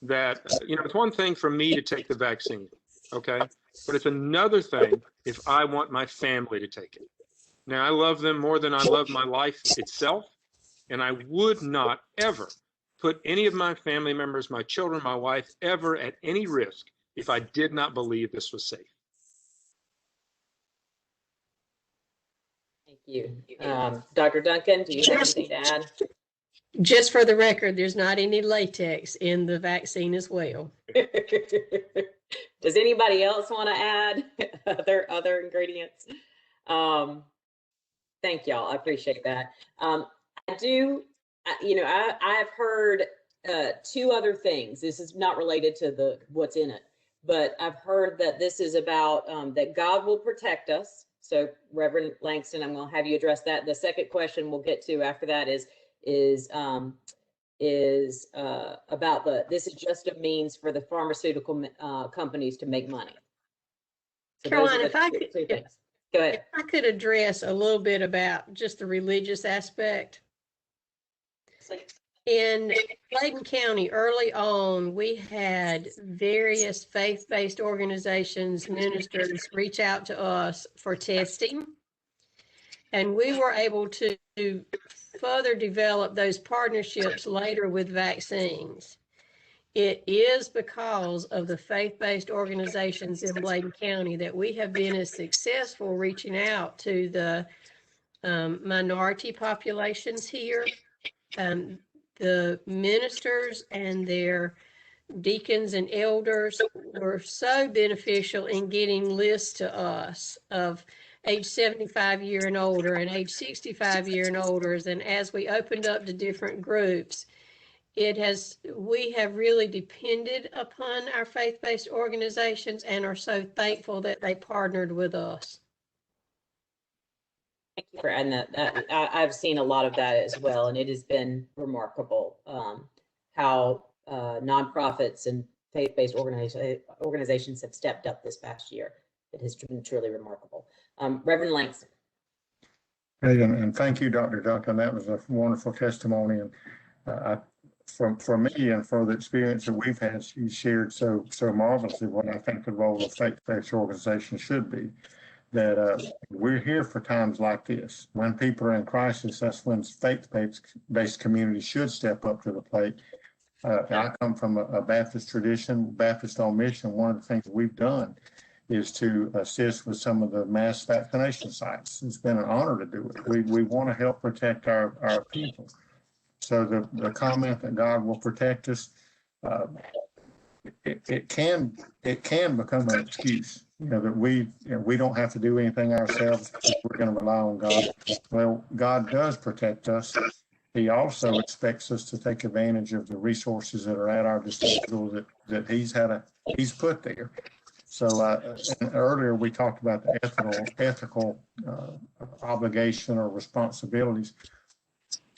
that, you know, it's one thing for me to take the vaccine, okay? But it's another thing if I want my family to take it. Now, I love them more than I love my life itself, and I would not ever put any of my family members, my children, my wife, ever at any risk if I did not believe this was safe. Thank you. Dr. Duncan, do you have anything to add? Just for the record, there's not any latex in the vaccine as well. Does anybody else want to add other ingredients? Thank y'all. I appreciate that. I do, I've heard two other things. This is not related to what's in it, but I've heard that this is about that God will protect us. So Reverend Langston, I'm going to have you address that. The second question we'll get to after that is about this is just a means for the pharmaceutical companies to make money. So Caroline, those are the two things. Go ahead. If I could address a little bit about just the religious aspect. In Clayton County, early on, we had various faith-based organizations, ministers reach out to us for testing. And we were able to further develop those partnerships later with vaccines. It is because of the faith-based organizations in Bladen County that we have been as successful reaching out to the minority populations here. The ministers and their deacons and elders were so beneficial in getting lists to us of age 75 year and older and age 65 year and older. And as we opened up to different groups, we have really depended upon our faith-based organizations and are so thankful that they partnered with us. Thank you for adding that. I've seen a lot of that as well, and it has been remarkable how nonprofits and faith-based organizations have stepped up this past year. It has been truly remarkable. Reverend Langston. Hey, and thank you, Dr. Duncan. That was a wonderful testimony. And for me and for the experience that we've had, you shared so marvelously what I think the role of faith-based organizations should be. That we're here for times like this. When people are in crisis, that's when faith-based communities should step up to the plate. I come from a Baptist tradition, Baptist on mission. One of the things we've done is to assist with some of the mass vaccination sites. It's been an honor to do it. We want to help protect our people. So the comment that God will protect us, it can become an excuse. That we don't have to do anything ourselves. We're going to rely on God. Well, God does protect us. He also expects us to take advantage of the resources that are at our disposal that He's put there. So earlier we talked about the ethical obligation or responsibilities.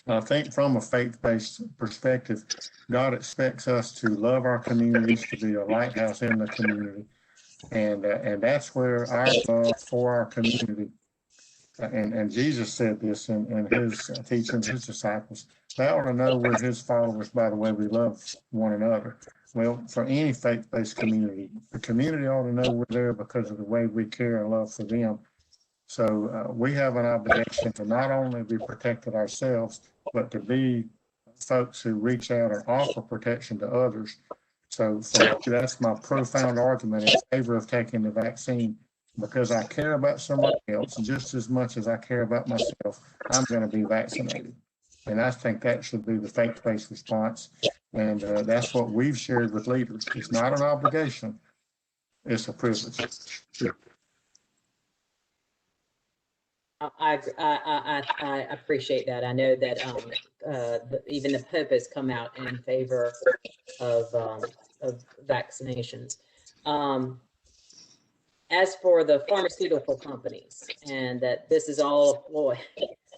I think from a faith-based perspective, God expects us to love our communities, to be a lighthouse in the community. And that's where our love for our community, and Jesus said this in his teaching his disciples, they ought to know we're his followers by the way we love one another. Well, for any faith-based community, the community ought to know we're there because of the way we care and love for them. So we have an obligation to not only be protected ourselves, but to be folks who reach out and offer protection to others. So that's my profound argument in favor of taking the vaccine, because I care about somebody else just as much as I care about myself. I'm going to be vaccinated. And I think that should be the faith-based response. And that's what we've shared with leaders. It's not an obligation. It's a privilege. I appreciate that. I know that even the Pope has come out in favor of vaccinations. As for the pharmaceutical companies, and that this is all a ploy,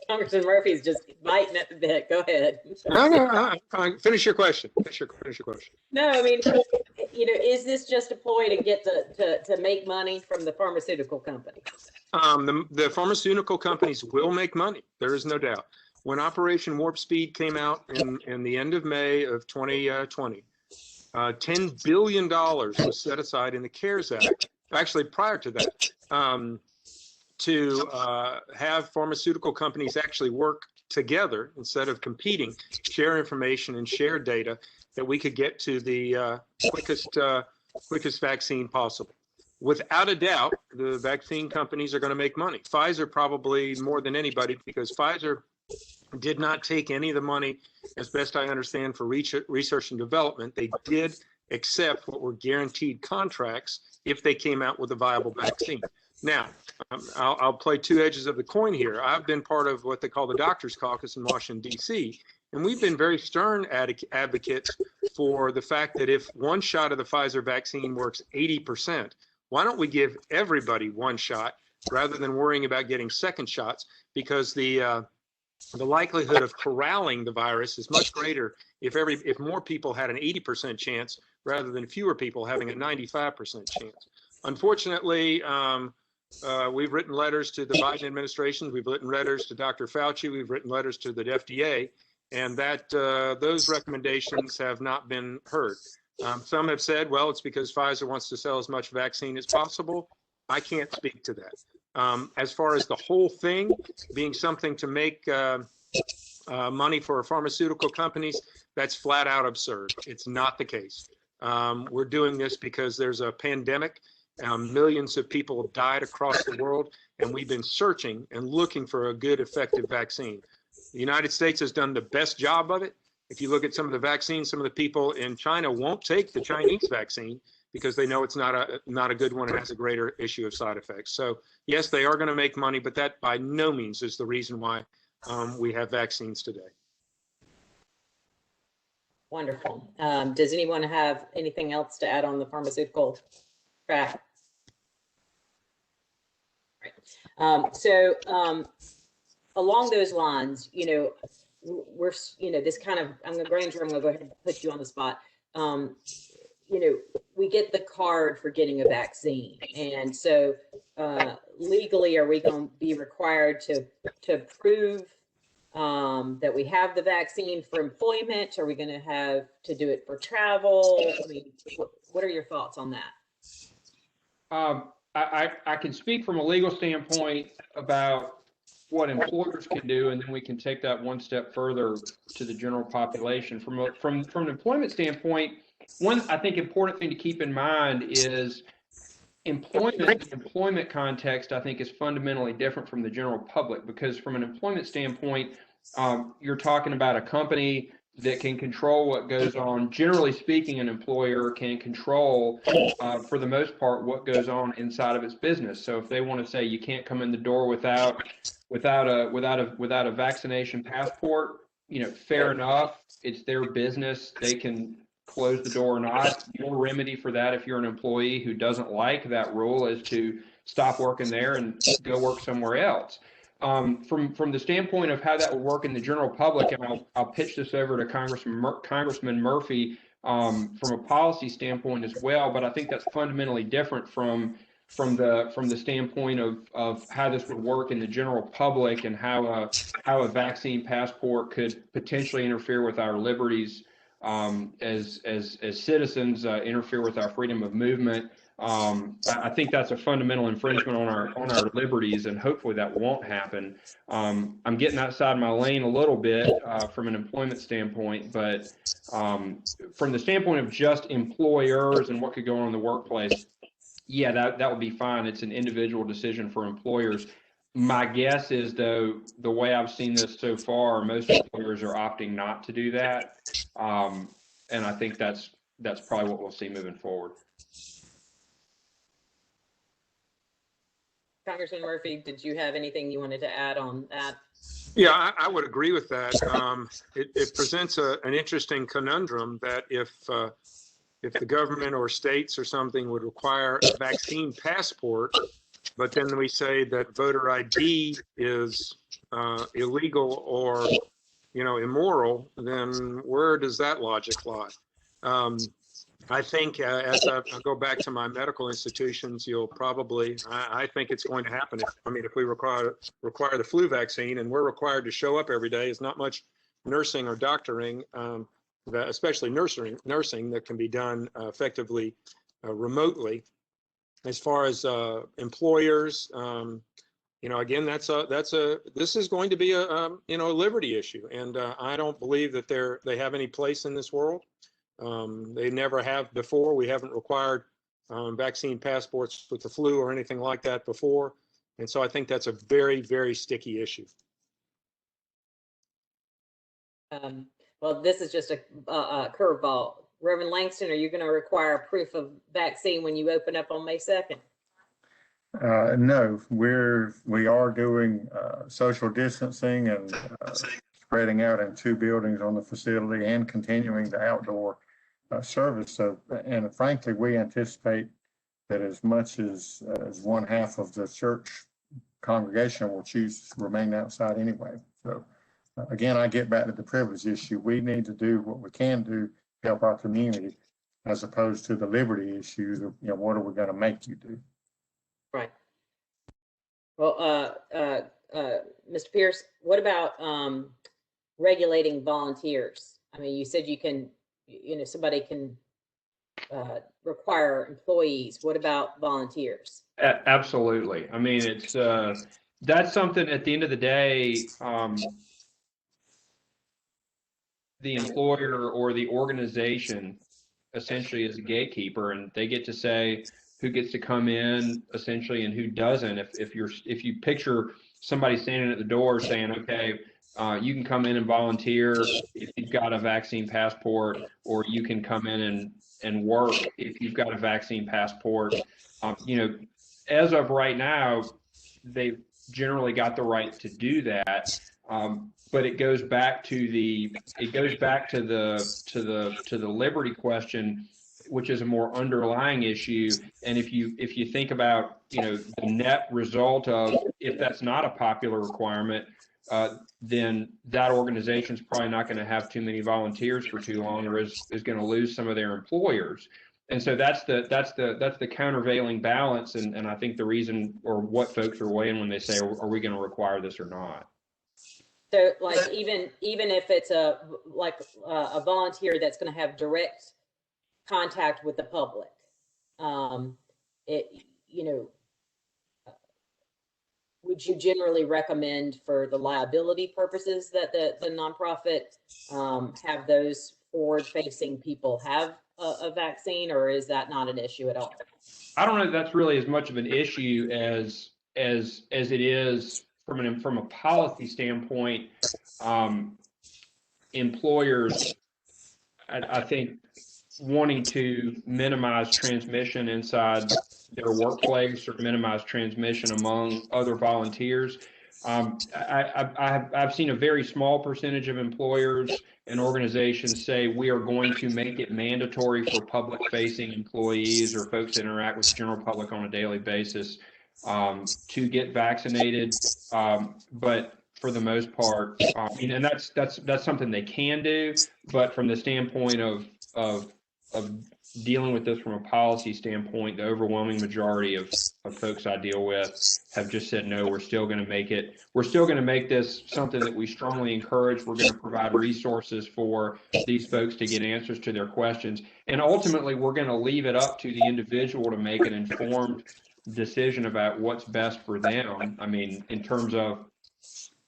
Congressman Murphy's just biting at the bit. Go ahead. No, finish your question. Finish your question. No, I mean, is this just a ploy to get to make money from the pharmaceutical companies? The pharmaceutical companies will make money. There is no doubt. When Operation Warp Speed came out in the end of May of 2020, $10 billion was set aside in the CARES Act, actually prior to that, to have pharmaceutical companies actually work together instead of competing, share information and share data that we could get to the quickest vaccine possible. Without a doubt, the vaccine companies are going to make money. Pfizer probably more than anybody, because Pfizer did not take any of the money, as best I understand, for research and development. They did accept what were guaranteed contracts if they came out with a viable vaccine. Now, I'll play two edges of the coin here. I've been part of what they call the Doctors Caucus in Washington, D.C., and we've been very stern advocates for the fact that if one shot of the Pfizer vaccine works 80%, why don't we give everybody one shot rather than worrying about getting second shots? Because the likelihood of corralling the virus is much greater if more people had an 80% chance rather than fewer people having a 95% chance. Unfortunately, we've written letters to the Biden administration. We've written letters to Dr. Fauci. We've written letters to the FDA, and that those recommendations have not been heard. Some have said, well, it's because Pfizer wants to sell as much vaccine as possible. I can't speak to that. As far as the whole thing being something to make money for pharmaceutical companies, that's flat out absurd. It's not the case. We're doing this because there's a pandemic. Millions of people have died across the world, and we've been searching and looking for a good, effective vaccine. The United States has done the best job of it. If you look at some of the vaccines, some of the people in China won't take the Chinese vaccine because they know it's not a good one. It has a greater issue of side effects. So yes, they are going to make money, but that by no means is the reason why we have vaccines today. Wonderful. Does anyone have anything else to add on the pharmaceutical track? Right. So along those lines, we're, this kind of, Granger, I'm going to go ahead and put you on the spot. We get the card for getting a vaccine. And so legally, are we going to be required to prove that we have the vaccine for employment? Are we going to have to do it for travel? I mean, what are your thoughts on that? I can speak from a legal standpoint about what employers can do, and then we can take that one step further to the general population. From an employment standpoint, one, I think, important thing to keep in mind is employment. The employment context, I think, is fundamentally different from the general public, because from an employment standpoint, you're talking about a company that can control what goes on. Generally speaking, an employer can control, for the most part, what goes on inside of its business. So if they want to say you can't come in the door without a vaccination passport, fair enough. It's their business. They can close the door or not. Your remedy for that, if you're an employee who doesn't like that rule, is to stop working there and go work somewhere else. From the standpoint of how that will work in the general public, and I'll pitch this over to Congressman Murphy from a policy standpoint as well, but I think that's fundamentally different from the standpoint of how this would work in the general public, and how a vaccine passport could potentially interfere with our liberties as citizens, interfere with our freedom of movement. I think that's a fundamental infringement on our liberties, and hopefully that won't happen. I'm getting outside my lane a little bit from an employment standpoint, but from the standpoint of just employers and what could go on in the workplace, yeah, that would be fine. It's an individual decision for employers. My guess is, though, the way I've seen this so far, most employers are opting not to do that, and I think that's probably what we'll see moving forward. Congressman Murphy, did you have anything you wanted to add on that? Yeah, I would agree with that. It presents an interesting conundrum that if the government or states or something would require a vaccine passport, but then we say that voter ID is illegal or immoral, then where does that logic lie? I think as I go back to my medical institutions, I think it's going to happen. If we require the flu vaccine, and we're required to show up every day, is not much nursing or doctoring, especially nursing that can be done effectively remotely. As far as employers, again, this is going to be a liberty issue, and I don't believe that they have any place in this world. They never have before. We haven't required vaccine passports with the flu or anything like that before. And so I think that's a very, very sticky issue. Well, this is just a curveball. Reverend Langston, are you going to require proof of vaccine when you open up on May 2nd? No, we are doing social distancing and spreading out in 2 buildings on the facility and continuing the outdoor service. So, and frankly, we anticipate that as much as 1/2 of the church congregation will choose to remain outside anyway. So again, I get back to the privilege issue. We need to do what we can do to help our community, as opposed to the liberty issues of, what are we going to make you do? Right. Well, Mr. Pierce, what about regulating volunteers? I mean, you said you can, somebody can require employees. What about volunteers? Absolutely. I mean, it's that's something at the end of the day, the employer or the organization essentially is a gatekeeper, and they get to say who gets to come in essentially and who doesn't. If you picture somebody standing at the door saying, okay, you can come in and volunteer if you've got a vaccine passport, or you can come in and work if you've got a vaccine passport. As of right now, they've generally got the right to do that. But it goes back to the liberty question, which is a more underlying issue. And if you think about the net result of, if that's not a popular requirement, then that organization's probably not going to have too many volunteers for too long, or is going to lose some of their employers. And so that's the countervailing balance, and I think the reason, or what folks are weighing when they say, are we going to require this or not? So, like, even if it's a volunteer that's going to have direct contact with the public, would you generally recommend, for the liability purposes, that the nonprofit have those forward-facing people have a vaccine, or is that not an issue at all? I don't know if that's really as much of an issue as it is from a policy standpoint. Employers, I think, wanting to minimize transmission inside their workplace or minimize transmission among other volunteers. I've seen a very small percentage of employers and organizations say, we are going to make it mandatory for public-facing employees or folks that interact with the general public on a daily basis to get vaccinated. But for the most part, and that's something they can do. But from the standpoint of dealing with this from a policy standpoint, the overwhelming majority of folks I deal with have just said, no, we're still going to make this something that we strongly encourage. We're going to provide resources for these folks to get answers to their questions. And ultimately, we're going to leave it up to the individual to make an informed decision about what's best for them. I mean, in terms of,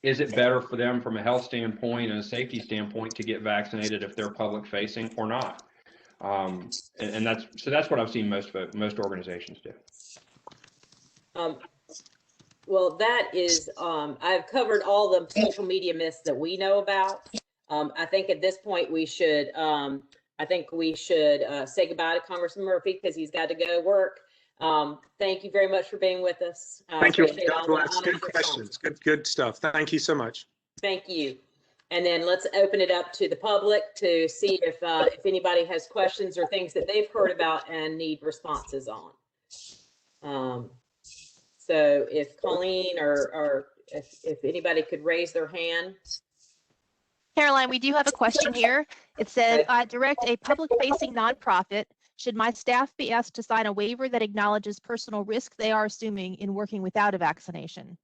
is it better for them from a health standpoint and a safety standpoint to get vaccinated if they're public facing or not? And that's what I've seen most organizations do. Well, that is, I've covered all the social media myths that we know about. I think at this point we should, say goodbye to Congressman Murphy, because he's got to go work. Thank you very much for being with us. Thank you. God bless. Good questions. Good stuff. Thank you so much. Thank you. And then let's open it up to the public to see if anybody has questions or things that they've heard about and need responses on. So if Colleen or if anybody could raise their hand. Caroline, we do have a question here. It says, I direct a public-facing nonprofit. Should my staff be asked to sign a waiver that acknowledges personal risk they are assuming in working without a vaccination?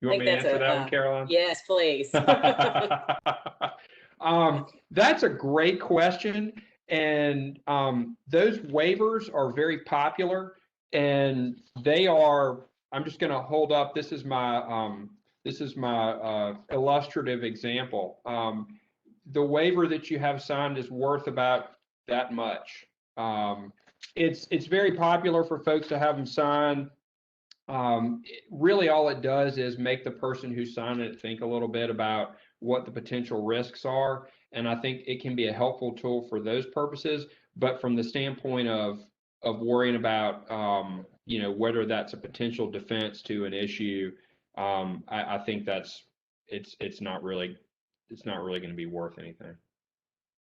You want me to answer that one, Caroline? Yes, please. That's a great question. And those waivers are very popular, and they are, I'm just going to hold up. This is my illustrative example. The waiver that you have signed is worth about that much. It's very popular for folks to have them sign. Really all it does is make the person who signed it think a little bit about what the potential risks are. And I think it can be a helpful tool for those purposes. But from the standpoint of worrying about, whether that's a potential defense to an issue, I think it's not really going to be worth anything.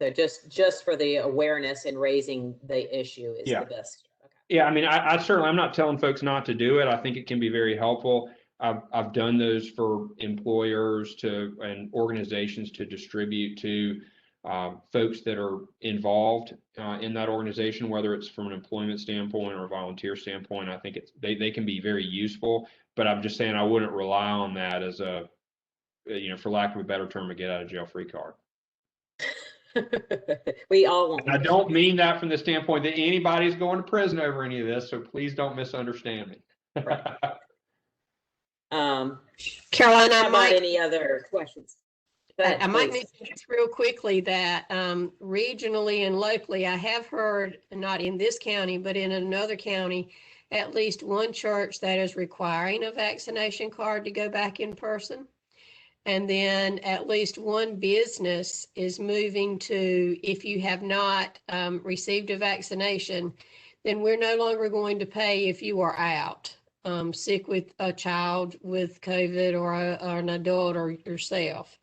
So just for the awareness and raising the issue is the best. Okay. Yeah, I mean, I certainly, I'm not telling folks not to do it. I think it can be very helpful. I've done those for employers and organizations to distribute to folks that are involved in that organization, whether it's from an employment standpoint or a volunteer standpoint. I think they can be very useful, but I'm just saying I wouldn't rely on that as a, for lack of a better term, a get out of jail free card. We all want. I don't mean that from the standpoint that anybody's going to prison over any of this, so please don't misunderstand me. Right. Caroline, How about any other questions? I might mention just real quickly that regionally and locally, I have heard, not in this county, but in another county, at least one church that is requiring a vaccination card to go back in person. And then at least one business is moving to, if you have not received a vaccination, then we're no longer going to pay if you are out, sick with a child with COVID or an adult or yourself.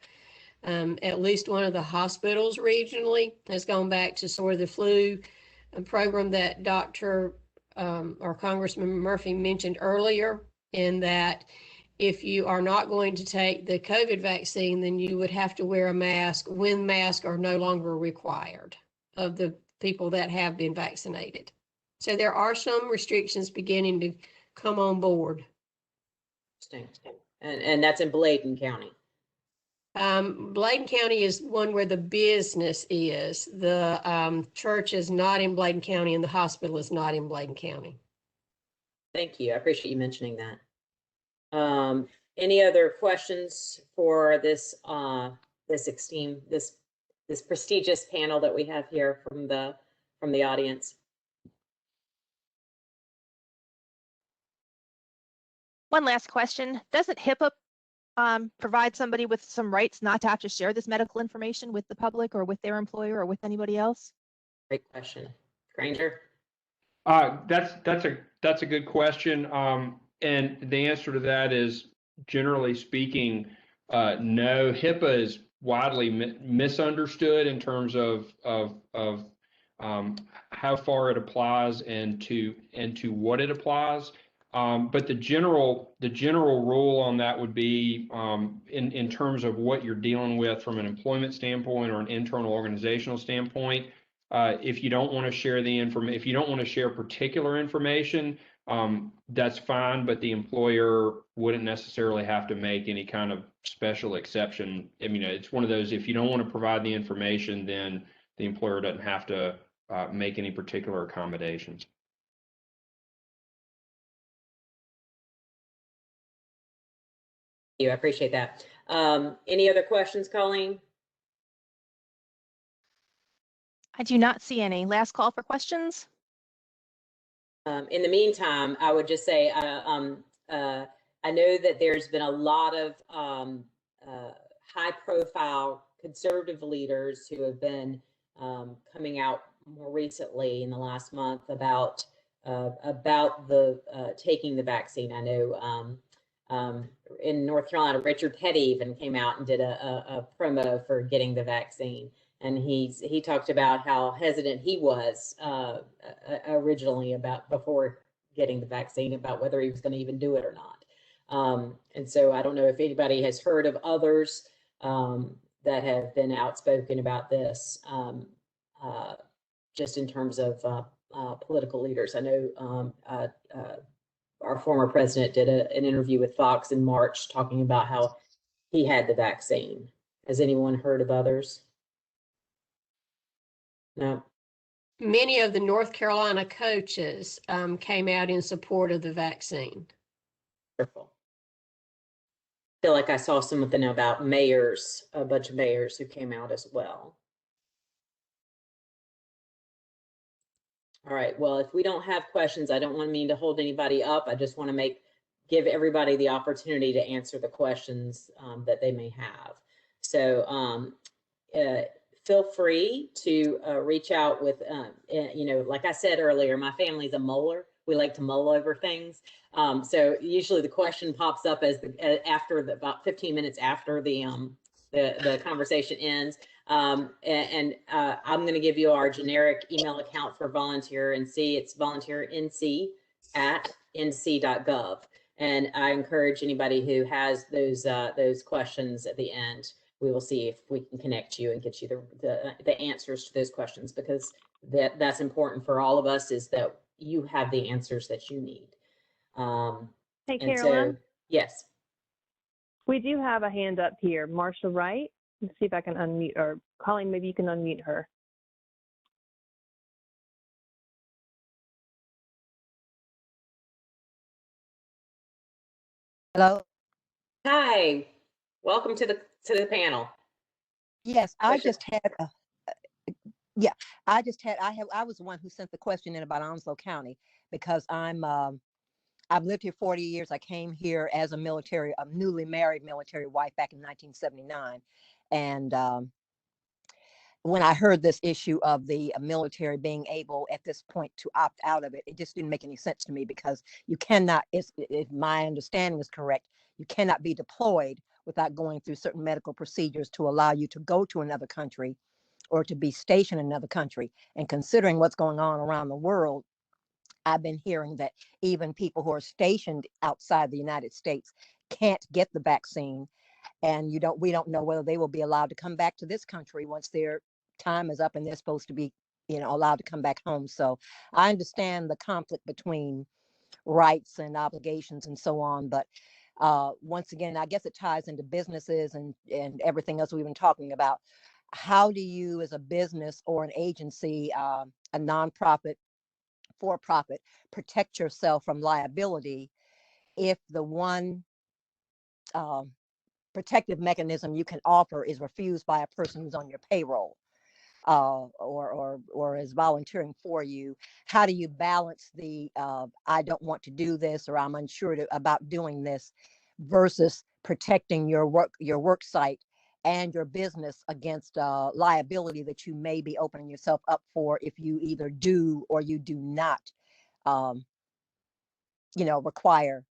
At least one of the hospitals regionally has gone back to sort of the flu program that Dr. or Congressman Murphy mentioned earlier, in that if you are not going to take the COVID vaccine, then you would have to wear a mask when masks are no longer required of the people that have been vaccinated. So there are some restrictions beginning to come on board. Interesting. And that's in Bladen County. Bladen County is one where the business is. The church is not in Bladen County and the hospital is not in Bladen County. Thank you. I appreciate you mentioning that. Any other questions for this this prestigious panel that we have here from the audience? One last question. Doesn't HIPAA provide somebody with some rights not to have to share this medical information with the public or with their employer or with anybody else? Great question. Granger? That's a good question. And the answer to that is, generally speaking, no. HIPAA is widely misunderstood in terms of how far it applies and to what it applies. But the general rule on that would be in terms of what you're dealing with from an employment standpoint or an internal organizational standpoint. If you don't want to share if you don't want to share particular information, that's fine, but the employer wouldn't necessarily have to make any kind of special exception. I mean, it's one of those, if you don't want to provide the information, then the employer doesn't have to make any particular accommodations. I appreciate that. Any other questions, Colleen? I do not see any. Last call for questions. In the meantime, I would just say I know that there's been a lot of high-profile conservative leaders who have been coming out more recently in the last month about the taking the vaccine. I know in North Carolina, Richard Petty even came out and did a promo for getting the vaccine. And he talked about how hesitant he was originally before getting the vaccine, about whether he was going to even do it or not. And so I don't know if anybody has heard of others that have been outspoken about this, just in terms of political leaders. I know our former president did an interview with Fox in March talking about how he had the vaccine. Has anyone heard of others? No. Many of the North Carolina coaches came out in support of the vaccine. Wonderful. I feel like I saw something about mayors, a bunch of mayors who came out as well. All right, well, if we don't have questions, I don't mean to hold anybody up. I just want to give everybody the opportunity to answer the questions that they may have. So feel free to reach out with, like I said earlier, my family's a molar. We like to mull over things. So usually the question pops up as about 15 minutes after the conversation ends. I'm going to give you our generic email account for Volunteer NC. It's volunteernc@nc.gov. And I encourage anybody who has those questions at the end, we will see if we can connect you and get you the answers to those questions, because that's important for all of us, is that you have the answers that you need. Hey, And Carolyn, so, yes. we do have a hand up here. Marsha Wright. Let's see if I can unmute, or Colleen, maybe you can unmute her. Hello. Hi, welcome to the panel. Yes, I What's your- just had a, yeah, I was the one who sent the question in about Onslow County, because I've lived here 40 years. I came here as a newly married military wife back in 1979. And when I heard this issue of the military being able at this point to opt out of it, it just didn't make any sense to me, because you cannot, if my understanding is correct, you cannot be deployed without going through certain medical procedures to allow you to go to another country or to be stationed in another country. And considering what's going on around the world, I've been hearing that even people who are stationed outside the United States can't get the vaccine, and we don't know whether they will be allowed to come back to this country once their time is up and they're supposed to be, allowed to come back home. So I understand the conflict between rights and obligations and so on, but once again, I guess it ties into businesses and everything else we've been talking about. How do you, as a business or an agency, a nonprofit, for-profit, protect yourself from liability if the one protective mechanism you can offer is refused by a person who's on your payroll, or is volunteering for you? How do you balance the I don't want to do this, or I'm unsure about doing this, versus protecting your work site and your business against liability that you may be opening yourself up for if you either do or you do not require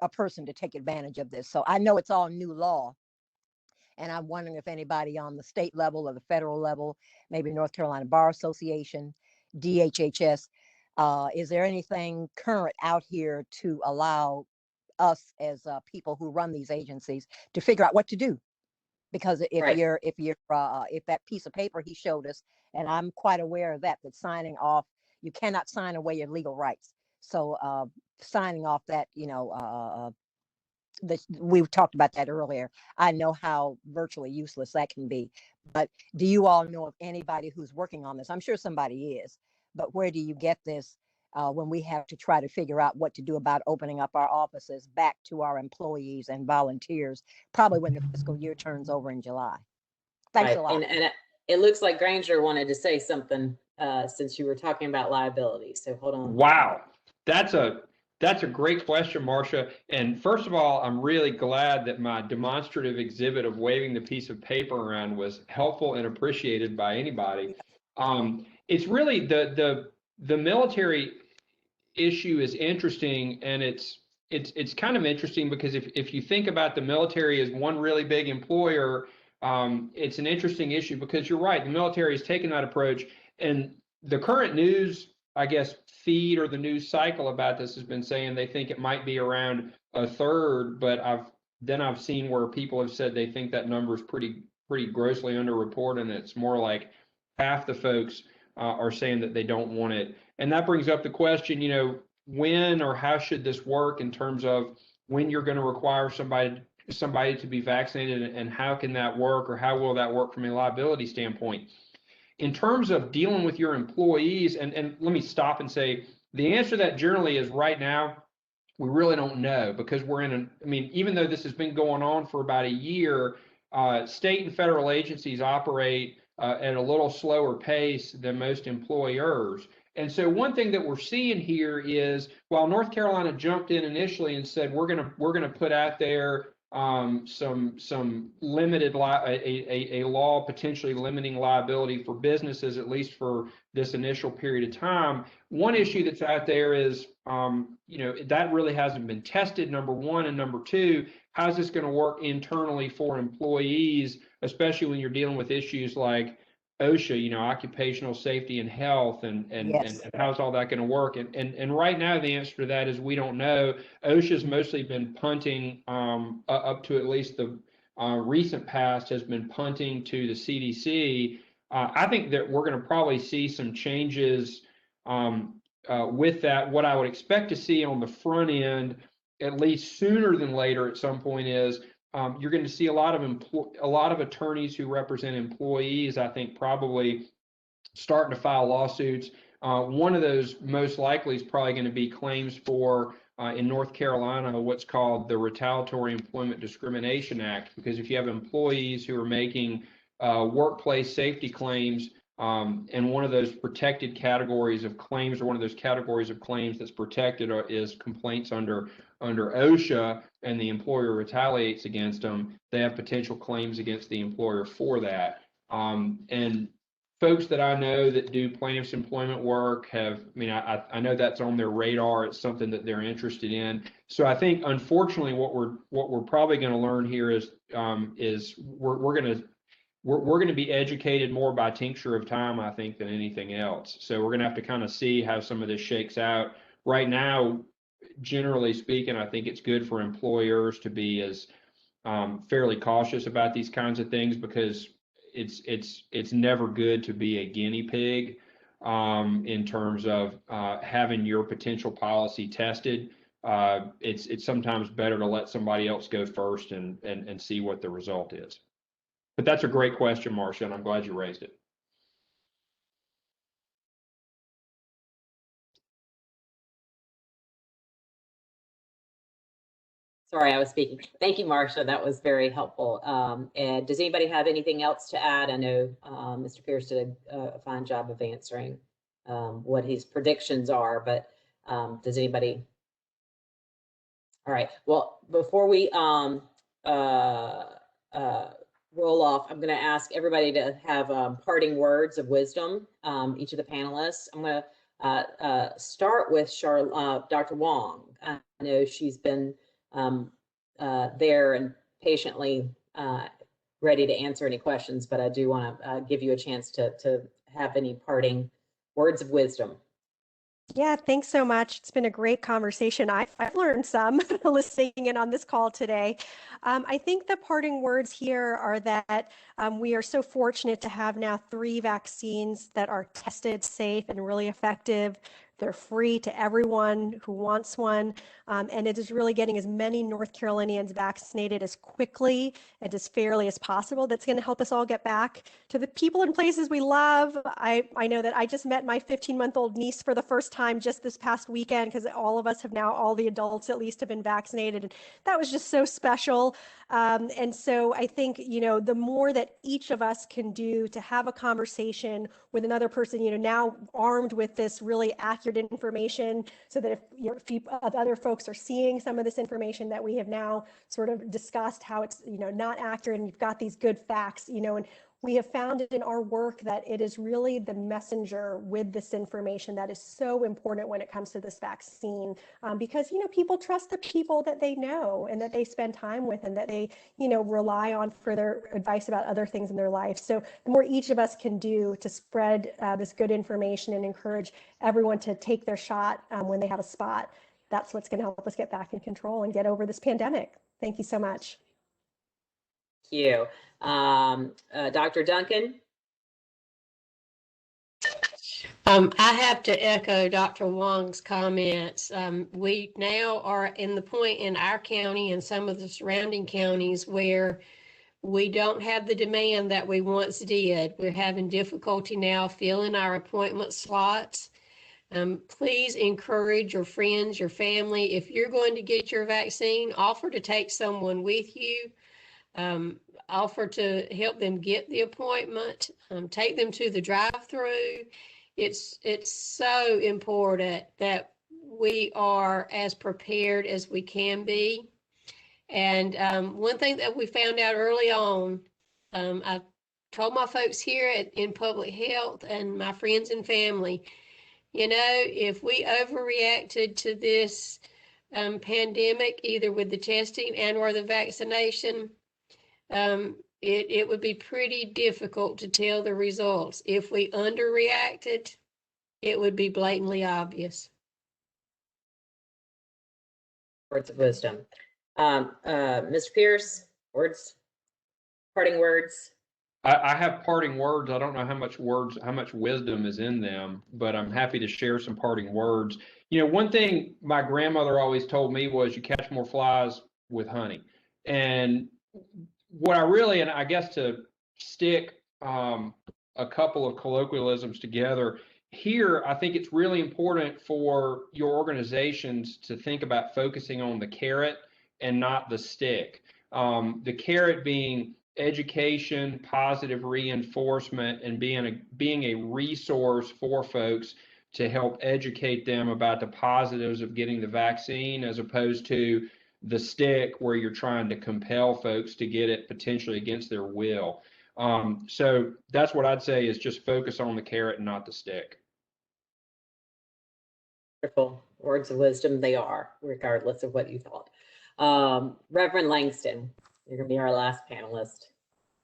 a person to take advantage of this? So I know it's all new law, and I'm wondering if anybody on the state level or the federal level, maybe North Carolina Bar Association, DHHS, is there anything current out here to allow us as people who run these agencies to figure out what to do? Because if Right. if that piece of paper he showed us, and I'm quite aware of that signing off, you cannot sign away your legal rights. So signing off that, we've talked about that earlier. I know how virtually useless that can be. But do you all know of anybody who's working on this? I'm sure somebody is, but where do you get this when we have to try to figure out what to do about opening up our offices back to our employees and volunteers, probably when the fiscal year turns over in July? Thanks Right. a lot. And it looks like Granger wanted to say something since you were talking about liability. So hold on. Wow, that's a great question, Marcia. And first of all, I'm really glad that my demonstrative exhibit of waving the piece of paper around was helpful and appreciated by anybody. It's really the military issue is interesting, and it's kind of interesting because if you think about the military as one really big employer, it's an interesting issue, because you're right, the military has taken that approach, and the current news, I guess, feed or the news cycle about this has been saying they think it might be around a third, but I've seen where people have said they think that number is pretty grossly underreported, and it's more like half the folks are saying that they don't want it. And that brings up the question, when or how should this work in terms of when you're going to require somebody to be vaccinated, and how can that work, or how will that work from a liability standpoint? In terms of dealing with your employees, and let me stop and say, the answer to that generally is right now, we really don't know, because even though this has been going on for about a year, state and federal agencies operate at a little slower pace than most employers. And so one thing that we're seeing here is, while North Carolina jumped in initially and said, we're gonna put out there some limited a law potentially limiting liability for businesses, at least for this initial period of time. One issue that's out there is, that really hasn't been tested, number one, and number two, how's this going to work internally for employees, especially when you're dealing with issues like OSHA, occupational safety and health, and how's all that going to work? And right now, the answer to that is we don't know. OSHA's mostly been punting, up to at least the recent past, has been punting to the CDC. I think that we're going to probably see some changes with that. What I would expect to see on the front end, at least sooner than later at some point, is you're going to see a lot of attorneys who represent employees, I think, probably starting to file lawsuits. One of those most likely is probably going to be claims for, in North Carolina, what's called the Retaliatory Employment Discrimination Act, because if you have employees who are making workplace safety claims, and one of those protected categories of claims, or one of those categories of claims that's protected, is complaints under OSHA, and the employer retaliates against them, they have potential claims against the employer for that. And folks that I know that do plaintiff's employment work I know that's on their radar. It's something that they're interested in. So I think, unfortunately, what we're probably going to learn here is we're going to be educated more by tincture of time, I think, than anything else. So we're going to have to kind of see how some of this shakes out. Right now, generally speaking, I think it's good for employers to be as fairly cautious about these kinds of things, because it's never good to be a guinea pig in terms of having your potential policy tested. It's sometimes better to let somebody else go first and see what the result is. But that's a great question, Marcia, and I'm glad you raised it. Sorry, I was speaking. Thank you, Marcia. That was very helpful. And does anybody have anything else to add? I know Mr. Pierce did a fine job of answering what his predictions are, but does anybody? All right. Well, before we roll off, I'm going to ask everybody to have parting words of wisdom, each of the panelists. I'm going to start with Dr. Wong. I know she's been there and patiently ready to answer any questions, but I do want to give you a chance to have any parting words of wisdom. Yeah, thanks so much. It's been a great conversation. I've learned some listening in on this call today. I think the parting words here are that we are so fortunate to have now 3 vaccines that are tested, safe, and really effective. They're free to everyone who wants one. And it is really getting as many North Carolinians vaccinated as quickly and as fairly as possible. That's going to help us all get back to the people and places we love. I know that I just met my 15-month-old niece for the first time just this past weekend, because all of us have now, all the adults at least, have been vaccinated. And that was just so special. And so I think, the more that each of us can do to have a conversation with another person, now armed with this really accurate information, so that if other folks are seeing some of this information that we have now sort of discussed, how it's, not accurate, and you've got these good facts, and we have found in our work that it is really the messenger with this information that is so important when it comes to this vaccine, because, people trust the people that they know and that they spend time with and that they, rely on for their advice about other things in their life. So the more each of us can do to spread this good information and encourage everyone to take their shot when they have a spot, that's what's going to help us get back in control and get over this pandemic. Thank you so much. Thank you. Dr. Duncan? I have to echo Dr. Wong's comments. We now are in the point in our county and some of the surrounding counties where we don't have the demand that we once did. We're having difficulty now filling our appointment slots. Please encourage your friends, your family. If you're going to get your vaccine, offer to take someone with you. Offer to help them get the appointment. Take them to the drive-through. It's so important that we are as prepared as we can be. And one thing that we found out early on, I told my folks here in public health and my friends and family, you know, if we overreacted to this pandemic, either with the testing and or the vaccination, it would be pretty difficult to tell the results. If we underreacted, it would be blatantly obvious. Words of wisdom. Mr. Pierce, parting words. I have parting words. I don't know how much wisdom is in them, but I'm happy to share some parting words. You know, one thing my grandmother always told me was you catch more flies with honey. And what I really, and I guess to stick a couple of colloquialisms together, here, I think it's really important for your organizations to think about focusing on the carrot and not the stick. The carrot being education, positive reinforcement, and being a resource for folks to help educate them about the positives of getting the vaccine, as opposed to the stick where you're trying to compel folks to get it potentially against their will. So that's what I'd say, is just focus on the carrot and not the stick. Wonderful words of wisdom they are, regardless of what you thought. Reverend Langston, you're going to be our last panelist.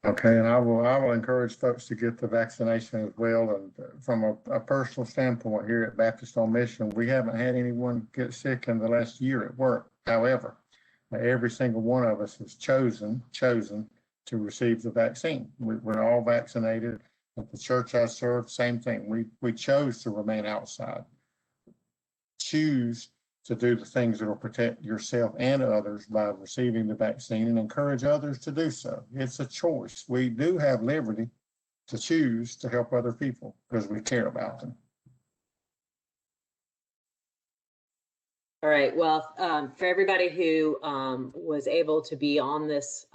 Okay, and I will encourage folks to get the vaccination as well. And from a personal standpoint, here at Baptist on Mission, we haven't had anyone get sick in the last year at work. However, every single one of us has chosen to receive the vaccine. We're all vaccinated. At the church I serve, same thing. We chose to remain outside. Choose to do the things that will protect yourself and others by receiving the vaccine, and encourage others to do so. It's a choice. We do have liberty to choose to help other people because we care about them. All right. Well, for everybody who was able to be on this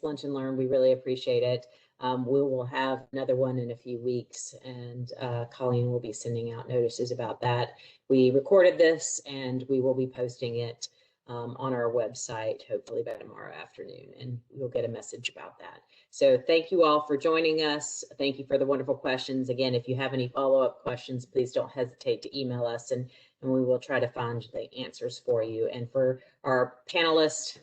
Lunch and Learn, we really appreciate it. We will have another one in a few weeks, and Colleen will be sending out notices about that. We recorded this, and we will be posting it on our website, hopefully by tomorrow afternoon, and you'll get a message about that. So thank you all for joining us. Thank you for the wonderful questions. Again, if you have any follow-up questions, please don't hesitate to email us, and we will try to find the answers for you. And for our panelists,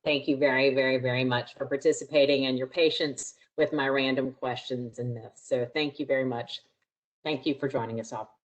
thank you very, very, very much for participating and your patience with my random questions and myths. So thank you very much. Thank you for joining us all.